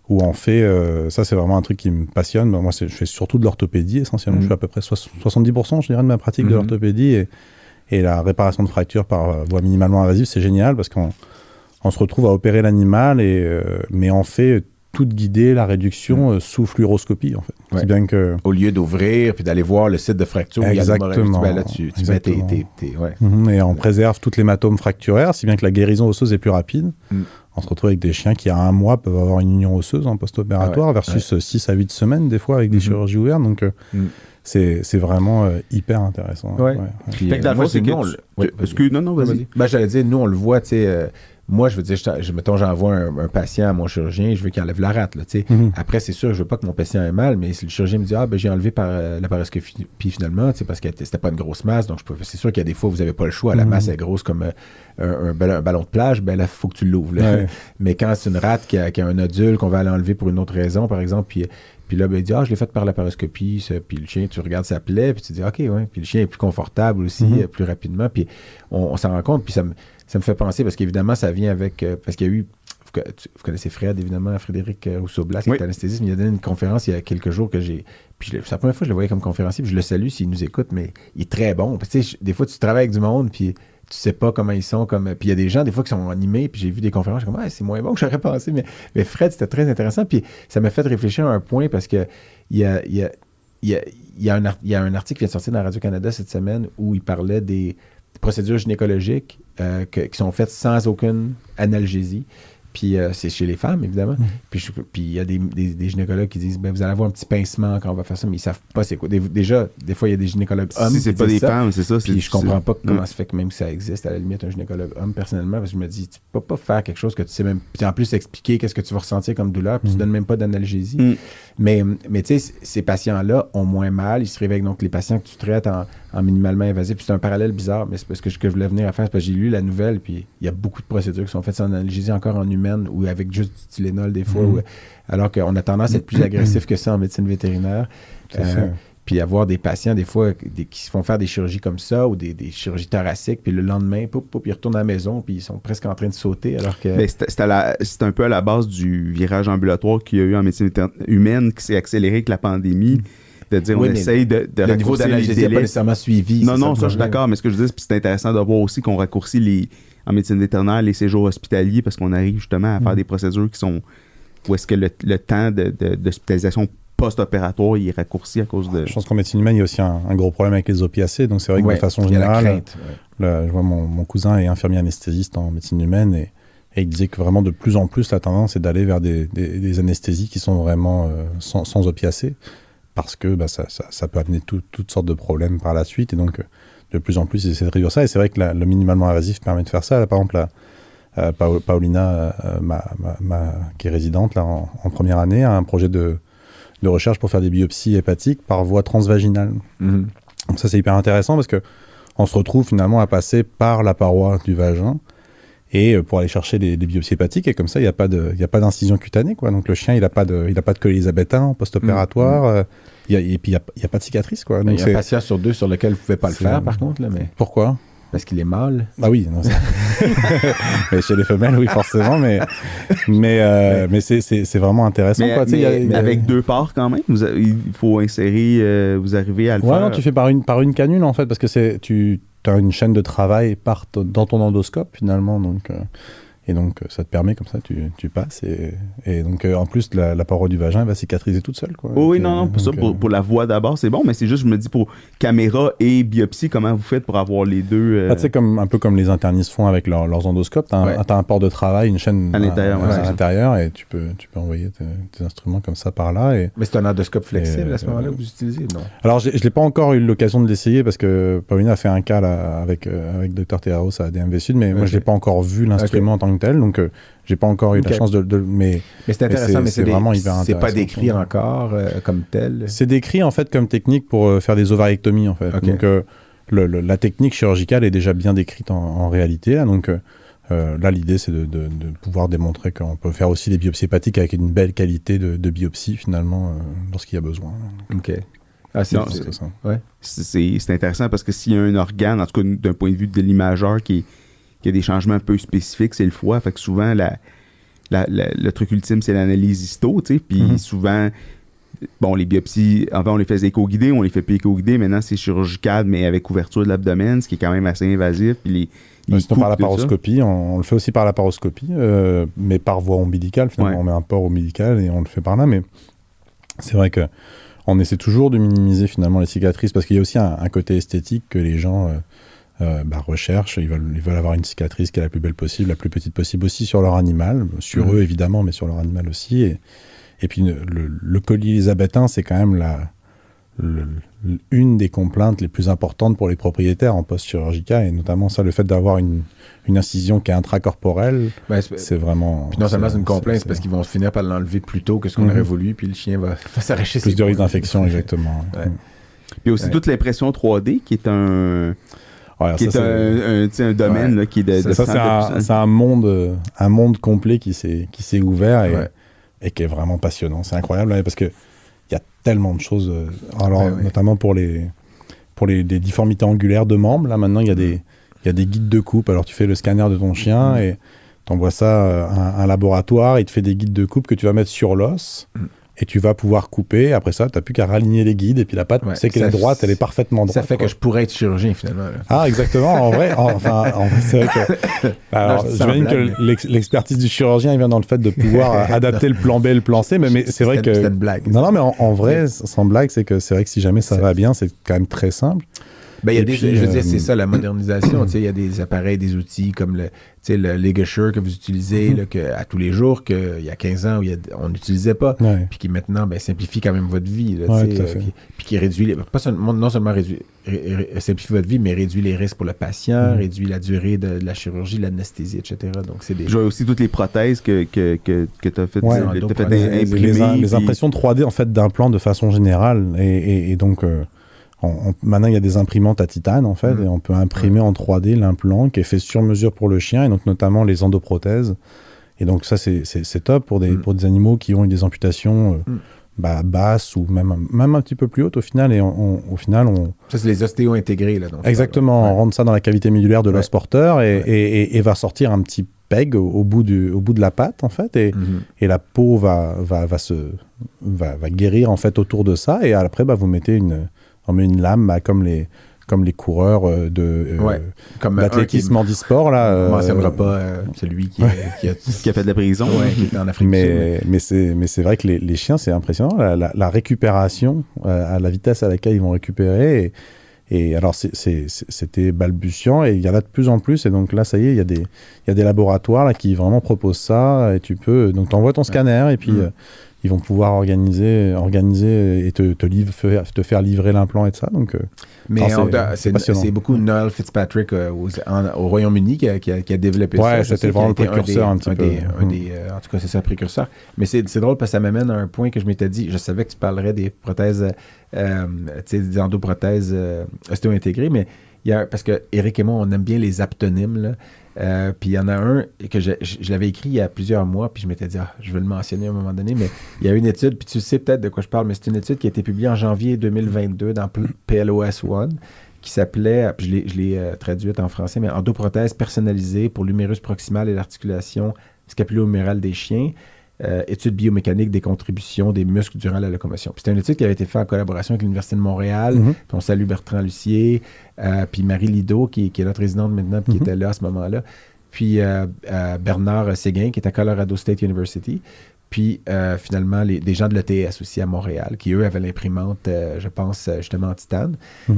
où on fait, ça c'est vraiment un truc qui me passionne. Moi je fais surtout de l'orthopédie essentiellement, je fais à peu près 70% je dirais de ma pratique de l'orthopédie, et la réparation de fractures par voie minimalement invasive, c'est génial parce qu'on se retrouve à opérer l'animal, mais on fait toute guider la réduction sous fluoroscopie, en fait. Ouais. C'est bien que... Au lieu d'ouvrir puis d'aller voir le site de fracture, exactement. Là, tu mets tes ouais. Et on préserve tout l'hématome fracturaire, si bien que la guérison osseuse est plus rapide. On se retrouve avec des chiens qui, à 1 mois, peuvent avoir une union osseuse en post-opératoire, versus 6 à 8 semaines, des fois, avec des chirurgies ouvertes. Donc, c'est vraiment hyper intéressant. Ouais. Puis, moi, c'est que... Non, vas-y. J'allais dire, nous, on le voit, tu sais... moi, je veux dire, mettons, j'envoie un patient à mon chirurgien, je veux qu'il enlève la rate, là, tu sais. Après, c'est sûr, je veux pas que mon patient ait mal, mais si le chirurgien me dit, j'ai enlevé par la paroscopie finalement, tu sais, parce que c'était pas une grosse masse, donc c'est sûr qu'il y a des fois où vous avez pas le choix, la masse est grosse comme un ballon de plage, là, il faut que tu l'ouvres, là. Ouais. Mais quand c'est une rate qui a un nodule qu'on va aller enlever pour une autre raison, par exemple, puis là, il dit, je l'ai fait par la paroscopie, puis le chien, tu regardes sa plaie, puis tu dis, OK, ouais, puis le chien est plus confortable aussi, plus rapidement, puis on s'en rend compte, puis ça me fait penser, parce qu'évidemment, ça vient avec... parce qu'il y a eu... Vous connaissez Fred, évidemment, Frédéric Rousseau-Blas, qui est anesthésiste, mais il a donné une conférence il y a quelques jours que j'ai... Puis c'est la première fois que je le voyais comme conférencier, puis je le salue s'il nous écoute, mais il est très bon. Puis, tu sais, des fois, tu travailles avec du monde, puis tu sais pas comment ils sont. Puis il y a des gens, des fois, qui sont animés, puis j'ai vu des conférences, je suis comme, c'est moins bon que j'aurais pensé. Mais Fred, c'était très intéressant, puis ça m'a fait réfléchir à un point, parce que il y a un article qui vient de sortir dans Radio-Canada cette semaine où il parlait des procédures gynécologiques qui sont faites sans aucune analgésie. Puis c'est chez les femmes, évidemment. Puis il y a des gynécologues qui disent, vous allez avoir un petit pincement quand on va faire ça, mais ils savent pas c'est quoi. Déjà, des fois, il y a des gynécologues hommes si c'est pas des femmes, c'est ça. Puis je comprends pas comment ça fait que même si ça existe, à la limite, un gynécologue homme, personnellement, parce que je me dis, tu peux pas faire quelque chose que tu sais même... Puis en plus, expliquer qu'est-ce que tu vas ressentir comme douleur, puis tu donnes même pas d'analgésie. Mais tu sais, ces patients-là ont moins mal. Ils se réveillent, donc les patients que tu traites en minimalement invasif. Puis c'est un parallèle bizarre, mais c'est parce que je voulais venir à faire, c'est parce que j'ai lu la nouvelle, puis il y a beaucoup de procédures qui sont faites sans analgésie encore en humaine ou avec juste du Tylenol des fois, alors qu'on a tendance à être plus agressif que ça en médecine vétérinaire. Puis avoir des patients, des fois, qui se font faire des chirurgies comme ça ou des chirurgies thoraciques, puis le lendemain, ils retournent à la maison, puis ils sont presque en train de sauter, alors que... C'est un peu à la base du virage ambulatoire qu'il y a eu en médecine humaine qui s'est accéléré avec la pandémie. De dire, on essaye de le niveau d'analgésie n'est pas nécessairement suivi. Non, ça, je suis d'accord, mais ce que je dis, c'est intéressant de voir aussi qu'on raccourcit en médecine vétérinaire les séjours hospitaliers parce qu'on arrive justement à faire des procédures qui sont... où est-ce que le temps d'hospitalisation post-opératoire, il est raccourci à cause de... Je pense qu'en médecine humaine, il y a aussi un gros problème avec les opiacés. Donc, c'est vrai que de façon générale, je vois mon cousin est infirmier anesthésiste en médecine humaine et il disait que vraiment de plus en plus, la tendance est d'aller vers des anesthésies qui sont vraiment sans opiacés parce que ça peut amener toutes sortes de problèmes par la suite. Et donc, de plus en plus, ils essaient de réduire ça. Et c'est vrai que le minimalement invasif permet de faire ça. Là, par exemple, Paulina, qui est résidente là, en première année, a un projet de recherche pour faire des biopsies hépatiques par voie transvaginale. Donc ça, c'est hyper intéressant parce qu'on se retrouve finalement à passer par la paroi du vagin et pour aller chercher des biopsies hépatiques. Et comme ça, il n'y a pas d'incision cutanée, quoi. Donc le chien, il n'a pas de col élisabétain post-opératoire. Et puis, il n'y a pas de cicatrice, quoi. Donc, il y a un patient sur 2 sur lequel vous ne pouvez pas le faire, par contre. Là, mais... Pourquoi? Parce qu'il est mâle. Ah oui, non, mais chez les femelles, oui, forcément, mais c'est vraiment intéressant. Mais avec 2 parts quand même, il faut insérer, vous arrivez à le faire. Ouais, non, tu fais par une canule en fait, parce que tu as une chaîne de travail dans ton endoscope finalement, donc. Et donc, ça te permet, comme ça, tu passes. Et donc, en plus, la paroi du vagin va cicatriser toute seule, quoi. Oui, non, pour la voie d'abord, c'est bon, mais c'est juste, je me dis, pour caméra et biopsie, comment vous faites pour avoir les deux... Tu sais, un peu comme les internistes font avec leurs endoscopes, t'as un port de travail, une chaîne à l'intérieur, et tu peux envoyer tes instruments comme ça par là. Mais c'est un endoscope flexible à ce moment-là que vous utilisez, non? Alors, je n'ai pas encore eu l'occasion de l'essayer, parce que Paulina a fait un cas là, avec Dr Terraos à DMV Sud, mais moi, je n'ai pas encore vu l'instrument en tant que tel, donc j'ai pas encore eu la chance mais c'est intéressant, mais c'est vraiment hyper intéressant. C'est pas décrit encore comme tel. C'est décrit en fait comme technique pour faire des ovarectomies en fait. Donc la technique chirurgicale est déjà bien décrite en réalité là, donc là l'idée c'est de pouvoir démontrer qu'on peut faire aussi des biopsies hépatiques avec une belle qualité de biopsie finalement lorsqu'il y a besoin. Ok. Ah, c'est intéressant parce que s'il y a un organe, en tout cas d'un point de vue de l'imageur qui a des changements un peu spécifiques, c'est le foie. Fait que souvent, le truc ultime, c'est l'analyse histo, tu sais. Puis souvent, bon, les biopsies, avant, on les faisait éco-guidées, on les fait plus éco-guidées. Maintenant, c'est chirurgical, mais avec ouverture de l'abdomen, ce qui est quand même assez invasif. Puis sinon, par la paroscopie, on le fait aussi par la paroscopie, mais par voie ombilicale. Finalement, on met un port ombilical et on le fait par là. Mais c'est vrai que on essaie toujours de minimiser finalement les cicatrices parce qu'il y a aussi un côté esthétique que les gens... recherche, ils veulent avoir une cicatrice qui est la plus belle possible, la plus petite possible aussi sur leur animal, sur eux évidemment, mais sur leur animal aussi. Et puis le colis élisabétain, c'est quand même une des complaintes les plus importantes pour les propriétaires en post-chirurgical, et notamment ça, le fait d'avoir une incision qui est intracorporelle, c'est vraiment... Puis non seulement c'est une complainte, c'est parce qu'ils vont finir par l'enlever plus tôt que ce qu'on aurait voulu, puis le chien va s'arracher plus de risque d'infection, exactement. Puis aussi toute l'impression 3D qui est un... Ouais, qui est un domaine là, qui est de c'est un monde complet qui s'est ouvert et qui est vraiment passionnant. C'est incroyable parce qu'il y a tellement de choses. Notamment pour des difformités angulaires de membres. Là, maintenant, il y a des guides de coupe. Alors, tu fais le scanner de ton chien et tu envoies ça à un laboratoire. Il te fait des guides de coupe que tu vas mettre sur l'os. Et tu vas pouvoir couper. Après ça, tu n'as plus qu'à raligner les guides. Et puis la patte, tu sais qu'elle est droite, elle est parfaitement droite. Ça fait que je pourrais être chirurgien, finalement. Là. Ah, exactement. En vrai, c'est vrai que... Alors, j'imagine que l'expertise du chirurgien, il vient dans le fait de pouvoir adapter le plan B et le plan C. Mais c'est vrai que... C'est une blague. Non, mais en vrai, sans blague, c'est vrai que si jamais ça va bien, c'est quand même très simple. Ben, je veux dire, c'est ça, la modernisation. Il y a des appareils, des outils comme le Ligasure que vous utilisez à tous les jours, qu'il y a 15 ans, on n'utilisait pas. Ouais. Puis qui maintenant simplifie quand même votre vie. Là, puis qui réduit, non seulement simplifie votre vie, mais réduit les risques pour le patient, réduit la durée de la chirurgie, l'anesthésie, etc. Donc, c'est des... Je vois aussi toutes les prothèses que tu as fait, imprimer. Les impressions 3D en fait, d'implants de façon générale. Et donc... maintenant, il y a des imprimantes à titane, en fait, et on peut imprimer en 3D l'implant qui est fait sur mesure pour le chien, et donc notamment les endoprothèses. Et donc ça, c'est top pour des animaux qui ont eu des amputations basses ou même un petit peu plus hautes au final. Et au final, Ça, c'est les ostéos intégrés. Là, exactement, on rentre ça dans la cavité médulaire de l'os porteur et va sortir un petit peg au bout de la patte, en fait, et la peau va guérir, en fait, autour de ça. Et après, vous mettez on met une lame comme comme les coureurs d'athlétisme handisport. Là, on ne mentionnera pas celui qui a fait de la prison. Qui est en Afrique du Sud. Mais c'est vrai que les chiens, c'est impressionnant. La récupération, à la vitesse à laquelle ils vont récupérer. Et alors, c'était balbutiant et il y en a de plus en plus. Et donc là, ça y est, il y a des laboratoires là, qui vraiment proposent ça. Et tu peux... Donc, tu envoies ton scanner et puis ils vont pouvoir organiser et te faire livrer l'implant et tout ça. Donc, mais c'est beaucoup Noel Fitzpatrick au Royaume-Uni qui a développé ça. Ouais, c'était vraiment le précurseur un petit peu. En tout cas, c'est ça, le précurseur. Mais c'est drôle parce que ça m'amène à un point que je m'étais dit. Je savais que tu parlerais des prothèses, des endoprothèses ostéo-intégrées, mais parce que Eric et moi, on aime bien les aptonymes, là. Puis il y en a un que je l'avais écrit il y a plusieurs mois, puis je m'étais dit, je vais le mentionner à un moment donné, mais il y a une étude, puis tu sais peut-être de quoi je parle, mais c'est une étude qui a été publiée en janvier 2022 dans PLOS ONE, qui s'appelait, puis je l'ai traduite en français, mais endoprothèse personnalisée pour l'humérus proximal et l'articulation scapulo-humérale des chiens. Étude biomécanique des contributions des muscles durant la locomotion. Puis c'était une étude qui avait été faite en collaboration avec l'Université de Montréal. Puis on salue Bertrand Lucier, puis Marie Lido, qui est notre résidente maintenant, puis qui était là à ce moment-là. Puis Bernard Séguin, qui est à Colorado State University. Puis finalement, des gens de l'ETS aussi à Montréal, qui eux avaient l'imprimante, je pense, justement en titane.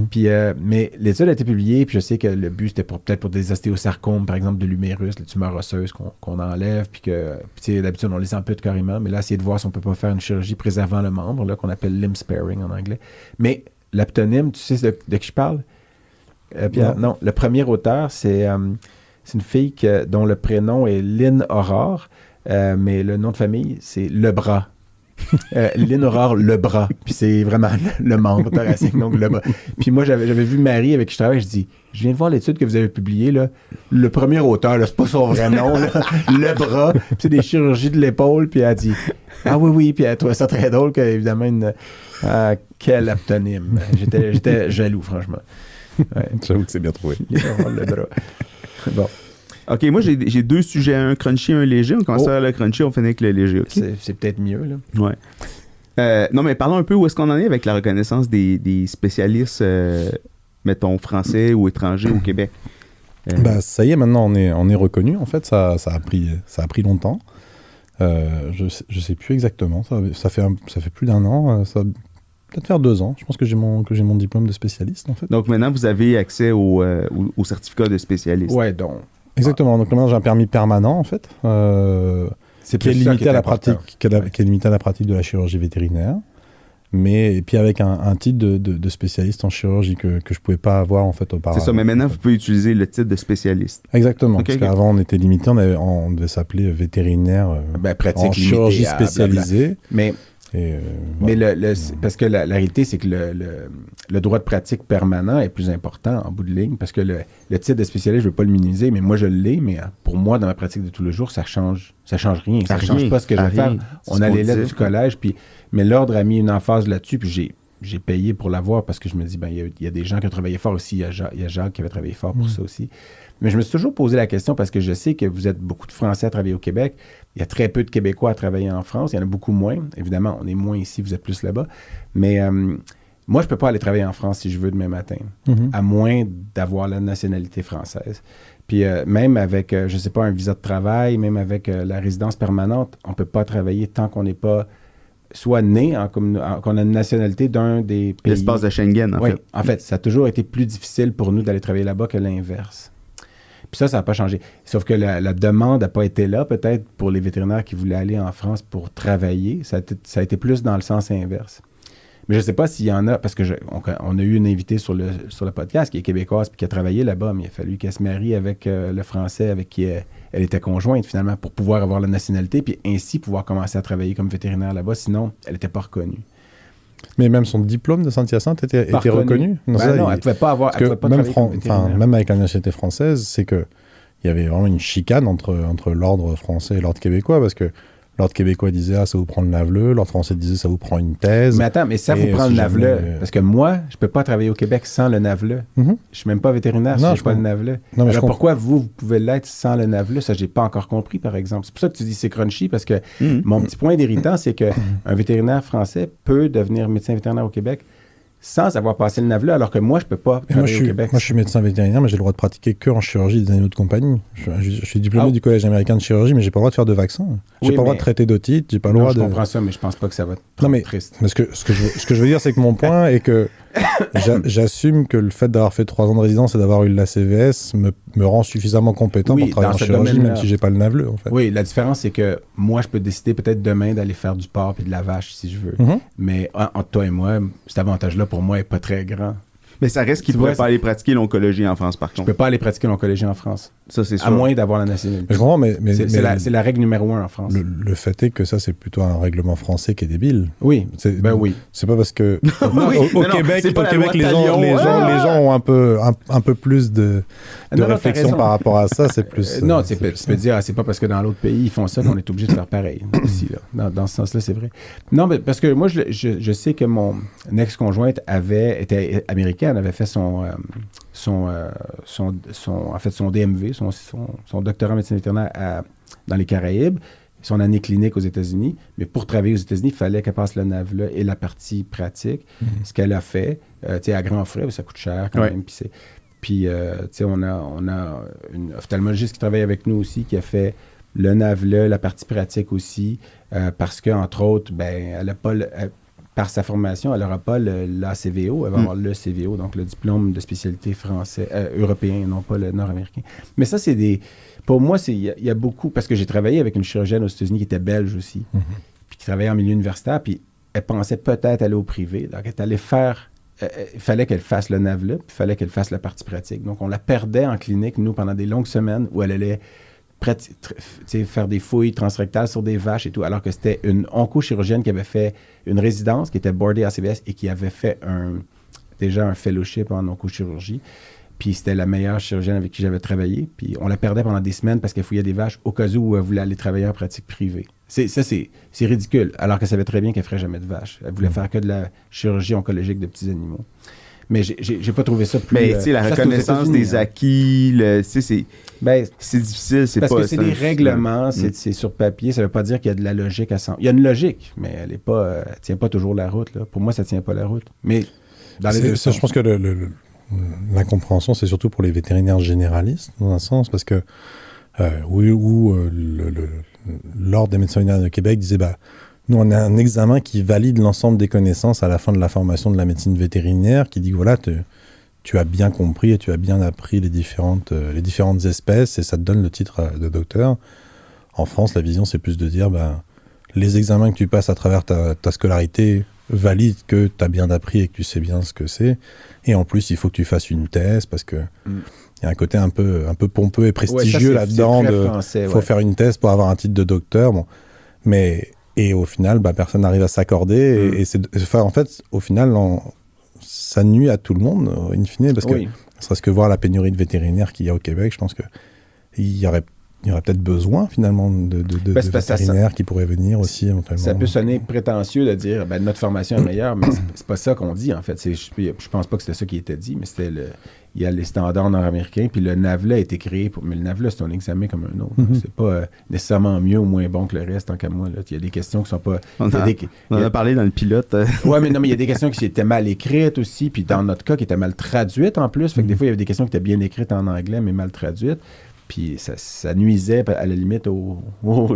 Puis, mais l'étude a été publiée, puis je sais que le but, c'était peut-être pour des ostéosarcomes, par exemple, de l'humérus, les tumeurs osseuses qu'on enlève, puis que, d'habitude, on les ampute carrément, mais là, essayer de voir si on peut pas faire une chirurgie préservant le membre, là, qu'on appelle limb sparing en anglais. Mais l'aptonyme, tu sais de qui je parle? Pierre? Non, le premier auteur, c'est une fille dont le prénom est Lynn Aurore. Mais le nom de famille, c'est Lebras. Lynn Aurore Lebras. Puis c'est vraiment le membre thoracique, donc Lebras. Puis moi, j'avais vu Marie avec qui je travaille, je dis, je viens de voir l'étude que vous avez publiée, là. Le premier auteur, là, c'est pas son vrai nom, là. Lebras. Puis c'est des chirurgies de l'épaule, puis elle a dit, ah oui, puis elle trouvait ça très drôle qu'évidemment, quel aptonyme. J'étais jaloux, franchement. Ouais. J'avoue que c'est bien trouvé. Lynn Aurore Lebras. Bon. OK, moi, j'ai deux sujets, un crunchy, un léger. On commence avec le crunchy, on finit avec le léger. Okay? C'est peut-être mieux, là. Ouais. Non, mais parlons un peu où est-ce qu'on en est avec la reconnaissance des spécialistes, mettons, français ou étrangers au Québec. Ça y est, maintenant, on est reconnu. En fait, ça a pris longtemps. Je sais plus exactement. Ça fait plus d'un an. Ça va peut-être faire 2 ans. Je pense que j'ai mon diplôme de spécialiste, en fait. Donc, maintenant, vous avez accès au certificat de spécialiste. Ouais, donc... Exactement. Donc maintenant, j'ai un permis permanent, en fait, qui est limité à la pratique de la chirurgie vétérinaire. Et puis avec un titre de spécialiste en chirurgie que je ne pouvais pas avoir, en fait, auparavant. C'est ça, mais maintenant, vous pouvez utiliser le titre de spécialiste. Exactement. Okay, parce qu'avant, on était limité, on devait s'appeler vétérinaire en chirurgie spécialisée. Mais parce que la réalité, c'est que le droit de pratique permanent est plus important en bout de ligne, parce que le titre de spécialiste, je ne veux pas le minimiser, mais moi, je l'ai, mais pour moi, dans ma pratique de tous les jours, ça change rien. Ça ne change pas ce que je vais faire. On a les lettres du collège, mais l'ordre a mis une emphase là-dessus, puis j'ai payé pour l'avoir, parce que je me dis, il y a des gens qui ont travaillé fort aussi. Il y a Jacques qui avait travaillé fort pour ça aussi. Mais je me suis toujours posé la question, parce que je sais que vous êtes beaucoup de Français à travailler au Québec. Il y a très peu de Québécois à travailler en France. Il y en a beaucoup moins. Évidemment, on est moins ici, vous êtes plus là-bas. Mais moi, je ne peux pas aller travailler en France si je veux demain matin, à moins d'avoir la nationalité française. Puis même avec, je ne sais pas, un visa de travail, même avec la résidence permanente, on ne peut pas travailler tant qu'on n'est pas soit né, qu'on a une nationalité d'un des pays... L'espace de Schengen, en fait. En fait, ça a toujours été plus difficile pour nous d'aller travailler là-bas que l'inverse. Puis ça n'a pas changé. Sauf que la demande n'a pas été là, peut-être, pour les vétérinaires qui voulaient aller en France pour travailler. Ça a été plus dans le sens inverse. Mais je ne sais pas s'il y en a, parce qu'on a eu une invitée sur le podcast qui est québécoise puis qui a travaillé là-bas, mais il a fallu qu'elle se marie avec le Français avec qui elle était conjointe, finalement, pour pouvoir avoir la nationalité puis ainsi pouvoir commencer à travailler comme vétérinaire là-bas. Sinon, elle n'était pas reconnue. Mais même son diplôme de Saint-Hyacinthe était reconnu. Non, elle ne pouvait pas avoir. Même avec la nationalité française, c'est qu'il y avait vraiment une chicane entre l'ordre français et l'ordre québécois, parce que l'ordre québécois disait ça vous prend le NAVLE, l'ordre français disait ça vous prend une thèse. Mais attends, mais ça vous prend le NAVLE. Parce que moi, je ne peux pas travailler au Québec sans le NAVLE. Je ne suis même pas vétérinaire si je n'ai pas le NAVLE. Alors pourquoi vous pouvez l'être sans le NAVLE? Ça, je n'ai pas encore compris, par exemple. C'est pour ça que tu dis c'est crunchy, parce que mon petit point d'irritant, c'est qu'un vétérinaire français peut devenir médecin vétérinaire au Québec sans avoir passé le NAVLA, alors que moi, je peux pas travailler au Québec. Moi, je suis médecin vétérinaire, mais j'ai le droit de pratiquer que en chirurgie des animaux de compagnie. Je suis diplômé du Collège américain de chirurgie, mais j'ai pas le droit de faire de vaccins. J'ai pas le droit de traiter d'otite, j'ai pas le droit de... Je comprends ça, mais je pense pas que ça va être triste. Mais ce que je veux dire, c'est que mon point est que j'assume que le fait d'avoir fait 3 ans de résidence et d'avoir eu l'ACVS me rend suffisamment compétent pour travailler en chirurgie, même si j'ai pas le NAVLE, en fait. Oui, la différence, c'est que moi, je peux décider peut-être demain d'aller faire du porc et de la vache, si je veux. Mais entre toi et moi, cet avantage-là, pour moi, est pas très grand. Mais ça reste qu'il ne pourrait pas aller pratiquer l'oncologie en France, par contre. Je peux pas aller pratiquer l'oncologie en France. Ça, c'est sûr. À moins d'avoir la nationalité. Je comprends, mais c'est la règle numéro 1 en France. Le fait est que ça, c'est plutôt un règlement français qui est débile. Oui. Oui. C'est pas parce que au Québec, les gens ont un peu plus de réflexion par rapport à ça. C'est plus. Non, tu peux dire, c'est pas parce que dans l'autre pays, ils font ça qu'on est obligé de faire pareil. Aussi, là. Dans ce sens-là, c'est vrai. Non, mais parce que moi, je sais que mon ex-conjointe était américaine, avait fait son DMV, son doctorat en médecine vétérinaire dans les Caraïbes, son année clinique aux États-Unis. Mais pour travailler aux États-Unis, il fallait qu'elle passe le NAVLA et la partie pratique. Ce qu'elle a fait, à grands frais, ça coûte cher quand même. Puis, on a une ophtalmologiste qui travaille avec nous aussi, qui a fait le NAVLA, la partie pratique aussi, parce qu'entre autres, elle n'a pas par sa formation, elle n'aura pas l'ACVO, elle va avoir le CVO, donc le diplôme de spécialité français, européen, non pas le nord-américain. Mais ça, c'est des... Pour moi, il y a beaucoup... Parce que j'ai travaillé avec une chirurgienne aux États-Unis qui était belge aussi, puis qui travaillait en milieu universitaire, puis elle pensait peut-être aller au privé. Donc, elle allait faire... Il fallait qu'elle fasse le NAVLA, puis il fallait qu'elle fasse la partie pratique. Donc, on la perdait en clinique, nous, pendant des longues semaines où elle allait faire des fouilles transrectales sur des vaches et tout, alors que c'était une oncochirurgienne qui avait fait une résidence, qui était boardée à CBS et qui avait fait déjà un fellowship en oncochirurgie. Puis c'était la meilleure chirurgienne avec qui j'avais travaillé. Puis on la perdait pendant des semaines parce qu'elle fouillait des vaches au cas où elle voulait aller travailler en pratique privée. C'est ridicule, alors qu'elle savait très bien qu'elle ne ferait jamais de vaches. Elle voulait faire que de la chirurgie oncologique de petits animaux. Mais j'ai pas trouvé ça plus... Mais tu sais, la reconnaissance des acquis, c'est difficile, c'est parce pas... que c'est des règlements, c'est sur papier, ça veut pas dire qu'il y a de la logique à 100. Il y a une logique, mais elle tient pas toujours la route. Là. Pour moi, ça tient pas la route. Mais dans les deux sens. Je pense que l'incompréhension, c'est surtout pour les vétérinaires généralistes, dans un sens, parce que l'Ordre des médecins vétérinaires de Québec disait, nous, on a un examen qui valide l'ensemble des connaissances à la fin de la formation de la médecine vétérinaire, qui dit que voilà, tu as bien compris et tu as bien appris les différentes espèces et ça te donne le titre de docteur. En France, la vision, c'est plus de dire, les examens que tu passes à travers ta scolarité valident que tu as bien appris et que tu sais bien ce que c'est. Et en plus, il faut que tu fasses une thèse parce que il y a un côté un peu pompeux et prestigieux là-dedans. Il faut faire une thèse pour avoir un titre de docteur. Bon. Et au final, personne n'arrive à s'accorder. En fait, au final, ça nuit à tout le monde, in fine, parce que ne serait-ce que voir la pénurie de vétérinaires qu'il y a au Québec, je pense qu'il y aurait peut-être besoin, finalement, de vétérinaires qui pourraient venir aussi, éventuellement. Ça peut sonner prétentieux de dire notre formation est meilleure, mais c'est pas ça qu'on dit, en fait. Je pense pas que c'était ça qui était dit, mais c'était il y a les standards nord-américains, puis le NAVLA a été créé pour... Mais le NAVLA, c'est un examen comme un autre. C'est pas nécessairement mieux ou moins bon que le reste, tant qu'à moi. Il y a des questions qui sont pas... On en a parlé dans le pilote. Oui, mais non, mais il y a des questions qui étaient mal écrites aussi, puis dans notre cas, qui étaient mal traduites en plus. Fait que des fois, il y avait des questions qui étaient bien écrites en anglais, mais mal traduites. Puis ça nuisait à la limite aux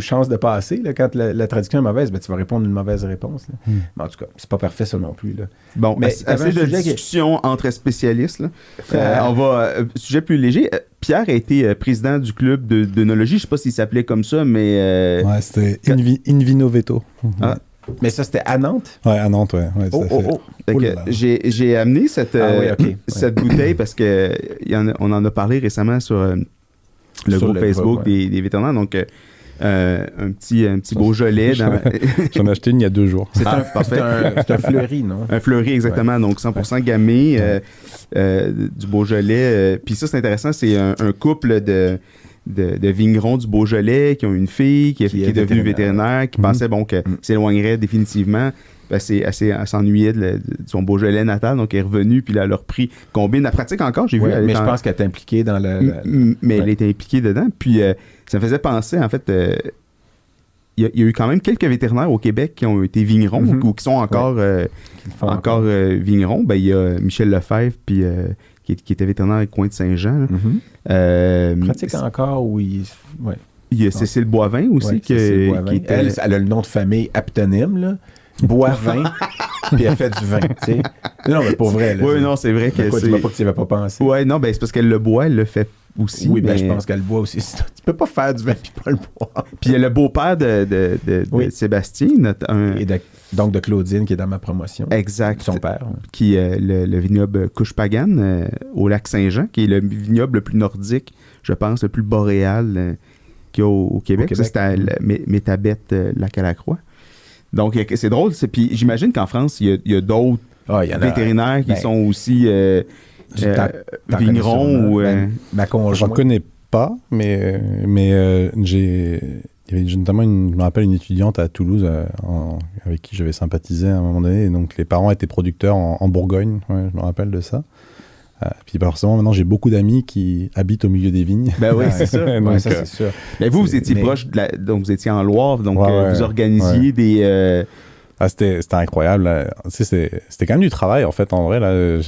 chances de passer. Là. Quand la traduction est mauvaise, tu vas répondre une mauvaise réponse. Là. Mais en tout cas, c'est pas parfait ça non plus. Là. Bon, mais assez de discussion entre spécialistes. Là. On va... sujet plus léger. Pierre a été président du club d'œnologie. Je sais pas s'il s'appelait comme ça, mais... c'était Invino Veto. Mais ça, c'était à Nantes? Oui, à Nantes, oui. J'ai amené cette bouteille parce qu'on en a parlé récemment sur... le groupe Facebook des vétérinaires, donc un petit Beaujolais. J'en ai acheté une il y a 2 jours. C'est un fleuri, non? Un fleuri, exactement, donc 100% gammé, du Beaujolais. Puis ça, c'est intéressant, c'est un couple de vignerons du Beaujolais qui ont une fille qui est devenue vétérinaire, qui pensait qu'elle s'éloignerait définitivement. Elle s'ennuyait de son Beaujolais natal, donc elle est revenue, puis là, elle a repris combine. La pratique encore, j'ai vu. Mais je pense qu'elle est impliquée dans mais elle était impliquée dedans, puis ça me faisait penser, en fait, y a eu quand même quelques vétérinaires au Québec qui ont été vignerons ou qui sont encore, vignerons. Ben, il y a Michel Lefebvre puis, qui était vétérinaire avec Coin de Saint-Jean. Pratique encore, oui. Ouais. Il y a Cécile Boivin aussi. Cécile Boivin. Qui était... elle a le nom de famille aptonyme, là. Boivin, puis elle fait du vin, tu sais. Non, mais pour vrai. Oui, non, c'est vrai que c'est... Tu vois pas que tu n'y avais pas pensé. Oui, non, ben c'est parce qu'elle le boit, elle le fait aussi. Oui, ben je pense qu'elle le boit aussi. Tu peux pas faire du vin puis pas le boire. Puis il y a le beau-père de Sébastien, donc de Claudine, qui est dans ma promotion. Exact. Son père. Qui est le vignoble Couche-Pagane, au lac Saint-Jean, qui est le vignoble le plus nordique, je pense, le plus boréal qu'il y a au Québec. Ça, c'est à Métabette, Lac-à-la-Croix. Donc, c'est drôle. Puis j'imagine qu'en France, il y a d'autres vétérinaires qui sont aussi vignerons ou... ma conjointe. J'en connais pas, mais j'ai... Il y avait notamment, je me rappelle, une étudiante à Toulouse avec qui j'avais sympathisé à un moment donné. Et donc, les parents étaient producteurs en Bourgogne. Ouais, je me rappelle de ça. Puis forcément, maintenant, j'ai beaucoup d'amis qui habitent au milieu des vignes. Ben oui, c'est ça. Donc, ça, c'est sûr. Mais vous étiez proche, donc vous étiez en Loire, donc vous organisiez des... c'était incroyable. C'était quand même du travail, en fait. En vrai, là,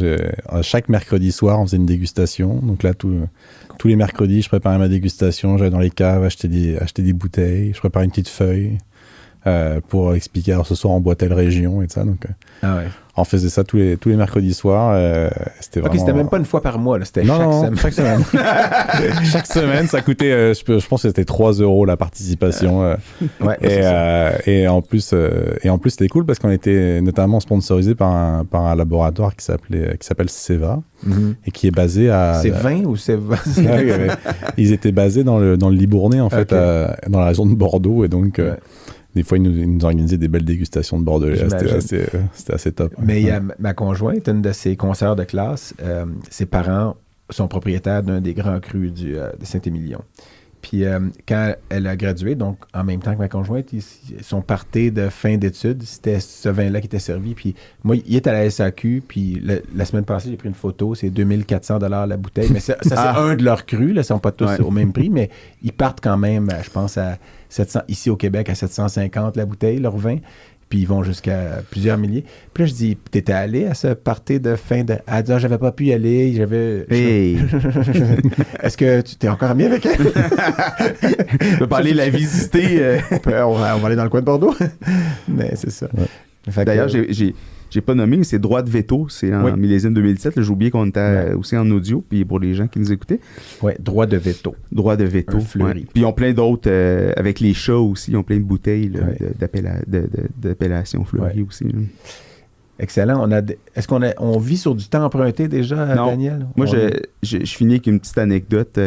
chaque mercredi soir, on faisait une dégustation. Donc là, tous les mercredis, je préparais ma dégustation. J'allais dans les caves, acheter des bouteilles. Je préparais une petite feuille pour expliquer, alors ce soir, on boit telle région et tout ça. Donc, on faisait ça tous les mercredis soirs. C'était vraiment... c'était même pas une fois par mois, là, c'était chaque semaine. Chaque semaine, ça coûtait, je pense que c'était 3 € la participation. Et en plus, c'était cool parce qu'on était notamment sponsorisé par un laboratoire qui s'appelle Ceva et qui est basé à... C'est vin ou c'est vin? Ils étaient basés dans le Libournais, en fait, dans la région de Bordeaux. Et donc... Des fois, ils nous organisaient des belles dégustations de Bordelais. C'était assez top. Mais il y a ma conjointe, une de ses consoeurs de classe, ses parents sont propriétaires d'un des grands crus de Saint-Émilion. Puis quand elle a gradué, donc en même temps que ma conjointe, son party de fin d'études, c'était ce vin-là qui était servi. Puis moi, il est à la SAQ, puis la semaine passée, j'ai pris une photo, c'est 2400 $ la bouteille. Mais ça c'est un de leurs crus, là, ils ne sont pas tous au même prix, mais ils partent quand même, je pense, à 700, ici au Québec, à 750 la bouteille, leur vin. Puis ils vont jusqu'à plusieurs milliers. Puis là, je dis, t'étais allé à ce party de fin de... Elle dit, j'avais pas pu y aller, Est-ce que tu t'es encore ami avec elle? On peut pas aller la visiter. On va aller dans le coin de Bordeaux. Mais c'est ça. Ouais. D'ailleurs, j'ai pas nommé, mais c'est Droit de veto. C'est en millésime 2017. J'ai oublié qu'on était aussi en audio, puis pour les gens qui nous écoutaient. Oui, Droit de veto. Droit de veto. Fleuri. Puis ils ont plein d'autres, avec les chats aussi, ils ont plein de bouteilles là, d'appellation fleurie aussi. Là. Excellent. Est-ce qu'on vit sur du temps emprunté déjà, non. Daniel? Moi, je finis avec une petite anecdote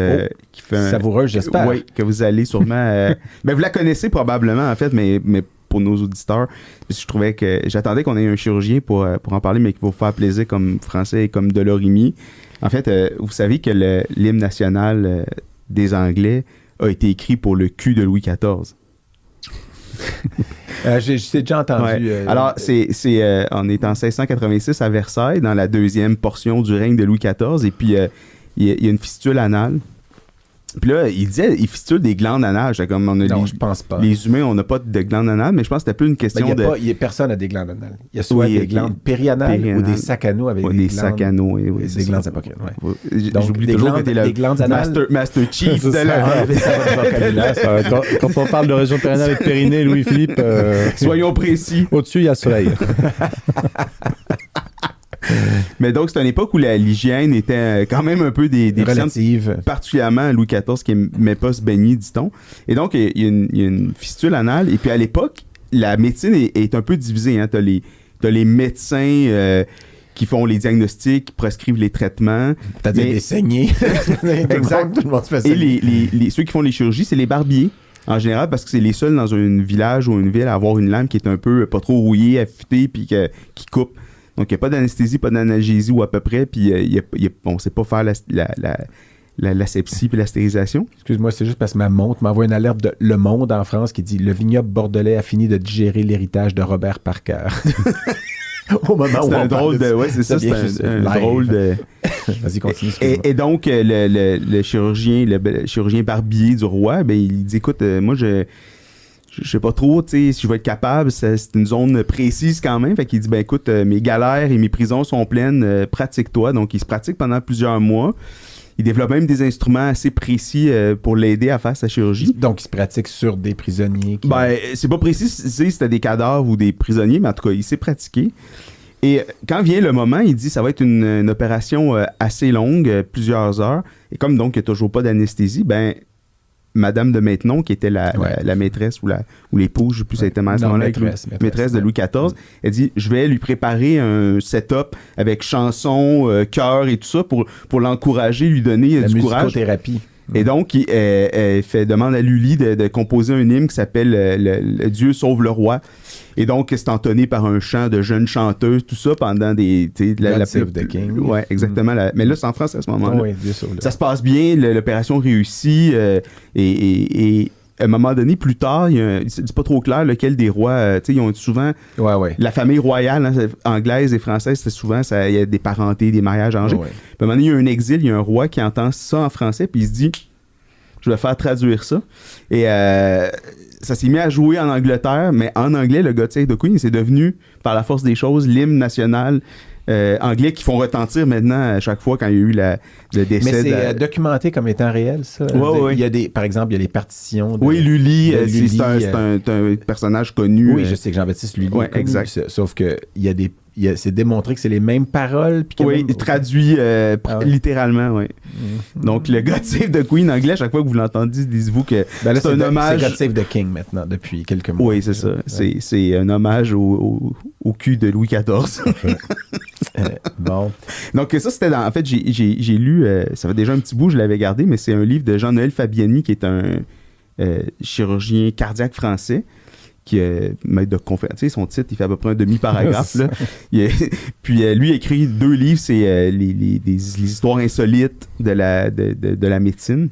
qui fait savoureuse, j'espère. Oui, que vous allez sûrement... ben, vous la connaissez probablement, en fait, mais pour nos auditeurs, je trouvais que... J'attendais qu'on ait un chirurgien pour en parler, mais qui va vous faire plaisir comme français et comme Delorimier. En fait, vous savez que l'hymne national des Anglais a été écrit pour le cul de Louis XIV. J'ai déjà entendu. Alors, on est en 1686 à Versailles, dans la deuxième portion du règne de Louis XIV, et puis il y a une fistule anale. Puis là, il fistule des glandes anales. Comme je pense pas. Les humains, on n'a pas de glandes anales, mais je pense que c'était plus une question personne n'a des glandes anales. Il y a soit des glandes périanales ou des sacs anneaux avec des glandes. Sacs anneaux, des glandes apocrines. Donc, j'oublie toujours que t'es des glandes anales. Master Chief de la Quand on parle de région périanale et de périnée, Louis-Philippe... soyons précis. Au-dessus, il y a soleil. Mais donc, c'est une époque où l'hygiène était quand même un peu relative. Particulièrement à Louis XIV qui n'aimait pas se baigner, dit-on. Et donc, il y a une fistule anale. Et puis, à l'époque, la médecine est un peu divisée. Hein. T'as les médecins qui font les diagnostics, qui prescrivent les traitements. C'est-à-dire des saignées. Exact. Tout le monde se fait saigner. Et ceux qui font les chirurgies, c'est les barbiers. En général, parce que c'est les seuls dans un village ou une ville à avoir une lame qui est un peu pas trop rouillée, affûtée, puis qui coupe. Donc, il n'y a pas d'anesthésie, pas d'analgésie ou à peu près, puis on ne sait pas faire l'asepsie puis la stérilisation. Excuse-moi, c'est juste parce que ma montre m'envoie une alerte de Le Monde en France qui dit « Le vignoble bordelais a fini de digérer l'héritage de Robert Parker. » Au moment où on drôle de... Oui, c'est ça, c'est un drôle de... Vas-y, continue. Et donc, le chirurgien barbier du roi, ben, il dit « Écoute, moi, je sais pas trop, tu sais, si je vais être capable, c'est une zone précise quand même. Fait qu'il dit, ben écoute, mes galères et mes prisons sont pleines, pratique-toi. Donc, il se pratique pendant plusieurs mois. Il développe même des instruments assez précis pour l'aider à faire sa chirurgie. Donc, il se pratique sur des prisonniers. Ben, c'est pas précis si c'était des cadavres ou des prisonniers, mais en tout cas, il s'est pratiqué. Et quand vient le moment, il dit ça va être une opération assez longue, plusieurs heures. Et comme donc il n'y a toujours pas d'anesthésie, ben Madame de Maintenon, qui était la maîtresse ou l'épouse, je ne sais plus si elle était maîtresse de Louis XIV, elle dit je vais lui préparer un setup avec chansons, chœurs et tout ça pour l'encourager, lui donner du courage. La musicothérapie. Et donc, elle demande à Lully de composer un hymne qui s'appelle le Dieu sauve le roi. Et donc, c'est entonné par un chant de jeunes chanteuses, tout ça pendant des... God Save the King. Ouais, exactement. Mais là, c'est en France à ce moment-là. Oui, Dieu sauve le roi. Ça se passe bien, l'opération réussit. Et à un moment donné, plus tard, c'est pas trop clair lequel des rois... ils ont souvent... Ouais. La famille royale, anglaise et française, c'est souvent... Il y a des parentés, des mariages arrangés. Ouais. Puis à un moment donné, il y a un exil, il y a un roi qui entend ça en français, puis il se dit... Je vais faire traduire ça. Et ça s'est mis à jouer en Angleterre, mais en anglais, le God Save the Queen, c'est devenu, par la force des choses, l'hymne national anglais qui font retentir maintenant à chaque fois quand il y a eu le décès. Mais c'est documenté comme étant réel, ça? Oui. Il y a par exemple, il y a les partitions. Oui, Lully, c'est un personnage connu. Oui, je sais que Jean-Baptiste Lully. Oui, exact. Sauf que c'est démontré que c'est les mêmes paroles. Puis oui, traduit littéralement, oui. Mm-hmm. Donc, le God Save the Queen anglais, à chaque fois que vous l'entendez, dites-vous que c'est un hommage... C'est God Save the King maintenant, depuis quelques mois. Oui, c'est ça. Ouais. C'est un hommage au cul de Louis XIV. Bon. Donc, ça, c'était en fait, j'ai lu, ça fait déjà un petit bout, je l'avais gardé, mais c'est un livre de Jean-Noël Fabiani, qui est un chirurgien cardiaque français, qui est maître de conférence. Tu sais, son titre, il fait à peu près un demi-paragraphe. Là. Puis lui, il a écrit 2 livres, c'est les histoires insolites de la médecine.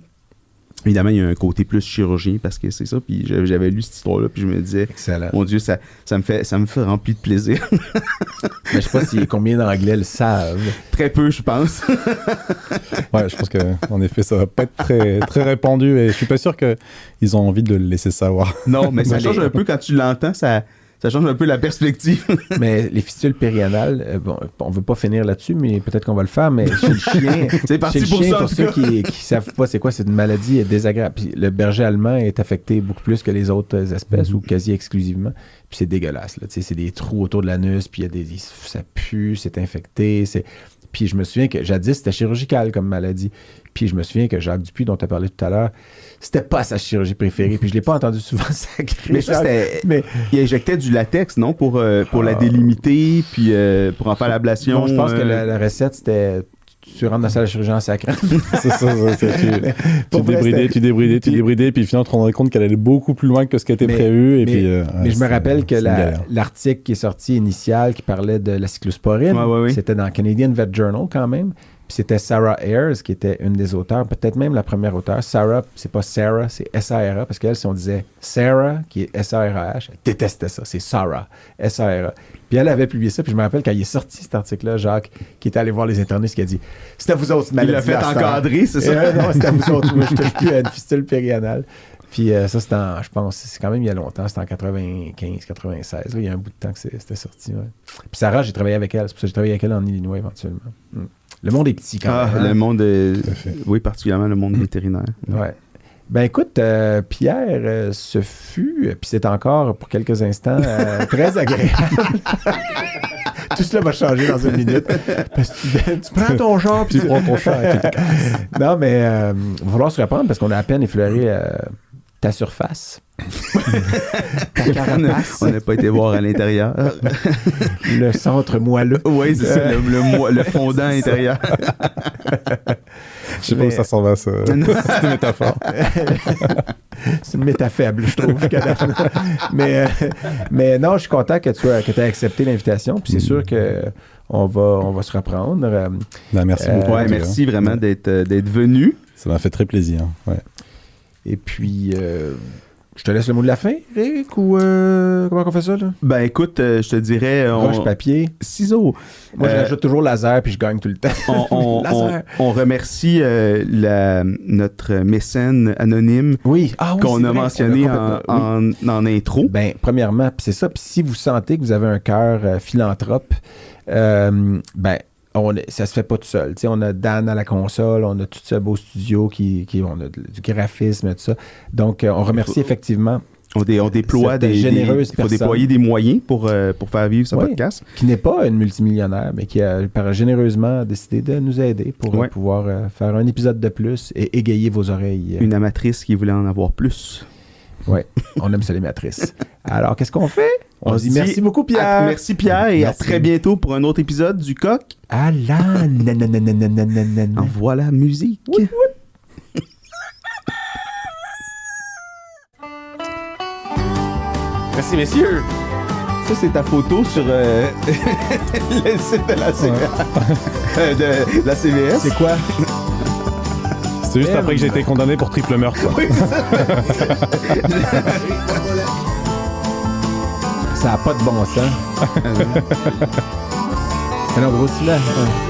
Évidemment, il y a un côté plus chirurgien parce que c'est ça. Puis j'avais lu cette histoire-là, puis je me disais, excellent. Mon Dieu, ça me fait remplir de plaisir. Mais je sais pas combien d'Anglais le savent. Très peu, je pense. Ouais, je pense qu'en effet, ça va pas être très, très répandu et je suis pas sûr qu'ils ont envie de le laisser savoir. Non, mais ça change un peu quand tu l'entends, ça change un peu la perspective. Mais les fistules périanales, on veut pas finir là-dessus, mais peut-être qu'on va le faire, mais chez le chien... c'est parti pour ça, pour ceux qui savent pas c'est quoi, c'est une maladie désagréable. Puis le berger allemand est affecté beaucoup plus que les autres espèces, ou quasi exclusivement. Puis c'est dégueulasse, là. C'est des trous autour de l'anus, puis ça pue, c'est infecté, Puis je me souviens que jadis, c'était chirurgical comme maladie. Puis je me souviens que Jacques Dupuis, dont tu as parlé tout à l'heure, c'était pas sa chirurgie préférée. Puis je l'ai pas entendu souvent sacrer. Mais ça, il injectait du latex, non? Pour la délimiter, puis pour en faire l'ablation. Non, je pense que la recette, c'était... Tu rentres dans la salle de chirurgie en sacrant. C'est ça. Tu débridais, puis finalement, tu te rendrais compte qu'elle allait beaucoup plus loin que ce qui était prévu. Mais je me rappelle que l'article qui est sorti initial, qui parlait de la cyclosporine, c'était dans Canadian Vet Journal quand même. Puis c'était Sarah Ayres qui était une des auteurs, peut-être même la première auteure. Sarah, c'est pas Sarah, c'est S-A-R-A, parce qu'elle, si on disait Sarah, qui est S-A-R-A-H, elle détestait ça, c'est Sarah, S-A-R-A. Puis elle avait publié ça, puis je me rappelle quand il est sorti cet article-là, Jacques, qui est allé voir les internistes, qui a dit « C'est à vous autres, maladie. » Il l'a fait encadrer, c'est ça? Non, c'est à vous autres, moi, je touche plus à une fistule périanale. Puis ça, c'était je pense, c'est quand même il y a longtemps, c'était en 95, 96, il y a un bout de temps que c'était sorti. Ouais. Puis Sarah, j'ai travaillé avec elle, c'est pour ça que j'ai travaillé avec elle en Illinois éventuellement. Le monde est petit quand même. Le monde est... Oui, particulièrement le monde vétérinaire. Ouais. Ben écoute, Pierre, ce fut, puis c'est encore pour quelques instants, très agréable. Tout cela va changer dans une minute. Parce que tu prends ton char, puis tu prends ton char. Non, mais il va falloir se reprendre parce qu'on a à peine effleuré ta surface. Ta carapace. On n'a pas été voir à l'intérieur. Le centre moelleux. Oui, c'est ça, le fondant intérieur. Je sais pas où ça s'en va, ça. C'est une métaphore. C'est une méta faible, je trouve. Mais non, je suis content que tu aies accepté l'invitation. Puis c'est sûr qu'on va se reprendre. Merci beaucoup. Ouais, merci vraiment d'être venu. Ça m'a fait très plaisir. Ouais. Et puis, Je te laisse le mot de la fin, Eric, ou comment on fait ça, là? Ben écoute, je te dirais... Roche, papier. Ciseaux. Moi, j'ajoute toujours laser, puis je gagne tout le temps. Laser. On remercie notre mécène anonyme qu'on a mentionné en intro. Ben, premièrement, puis c'est ça. Puis si vous sentez que vous avez un cœur philanthrope, ben... ça se fait pas tout seul. T'sais, on a Dan à la console, on a tout ce beau studio on a du graphisme et tout ça. Donc, on remercie effectivement. On déploie il faut déployer des moyens pour faire vivre ce podcast. Qui n'est pas une multimillionnaire, mais qui a généreusement décidé de nous aider pour pouvoir faire un épisode de plus et égayer vos oreilles. Une amatrice qui voulait en avoir plus. Oui, on aime ça les matrices. Alors, qu'est-ce qu'on fait? On dit merci beaucoup, Pierre. Merci, Pierre, et à très bientôt pour un autre épisode du Coq. À la Envoie la musique. Merci, messieurs. Ça, c'est ta photo sur le site de la CVS. De la CVS. C'est quoi? C'est juste après que j'ai été condamné pour triple meurtre. Oui, ça n'a pas de bon sens. Alors, grossis-la.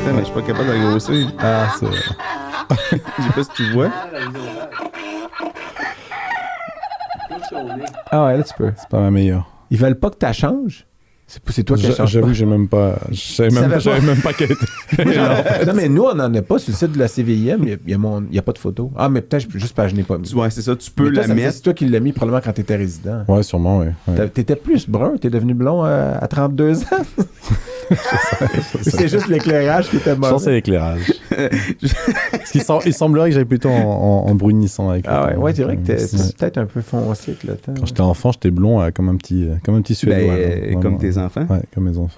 Mais je suis pas capable de grossir. Ah, c'est... Je sais pas si tu vois. Ah ouais, là, tu peux. C'est pas ma meilleure. Ils veulent pas que tu changes? C'est toi qui as changé. J'avoue que j'ai même pas... Je savais même pas qu'elle était... Non, mais nous, on n'en a pas sur le site de la CVIM. Il n'y a pas de photo. Ah, mais peut-être juste parce que je n'ai pas mis. Ouais, c'est ça. Tu peux la mettre. C'est toi qui l'as mis probablement quand tu étais résident. Ouais, sûrement, oui. Ouais. T'étais plus brun. T'es devenu blond à 32 ans. C'est juste l'éclairage qui était mauvais. Je pense que c'est l'éclairage. Il semblerait que j'aille plutôt en brunissant avec. Ah ouais, c'est vrai que t'es peut-être un peu foncé avec le temps. Quand j'étais enfant, j'étais blond comme un petit Suédois. Ben, comme tes enfants? Ouais, comme mes enfants.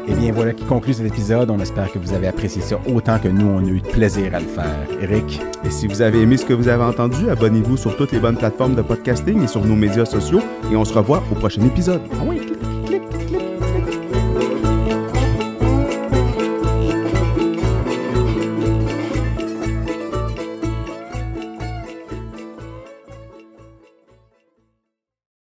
Et bien voilà qui conclut cet épisode. On espère que vous avez apprécié ça autant que nous, on a eu de plaisir à le faire. Eric? Et si vous avez aimé ce que vous avez entendu, abonnez-vous sur toutes les bonnes plateformes de podcasting et sur nos médias sociaux. Et on se revoit au prochain épisode. Ah oui!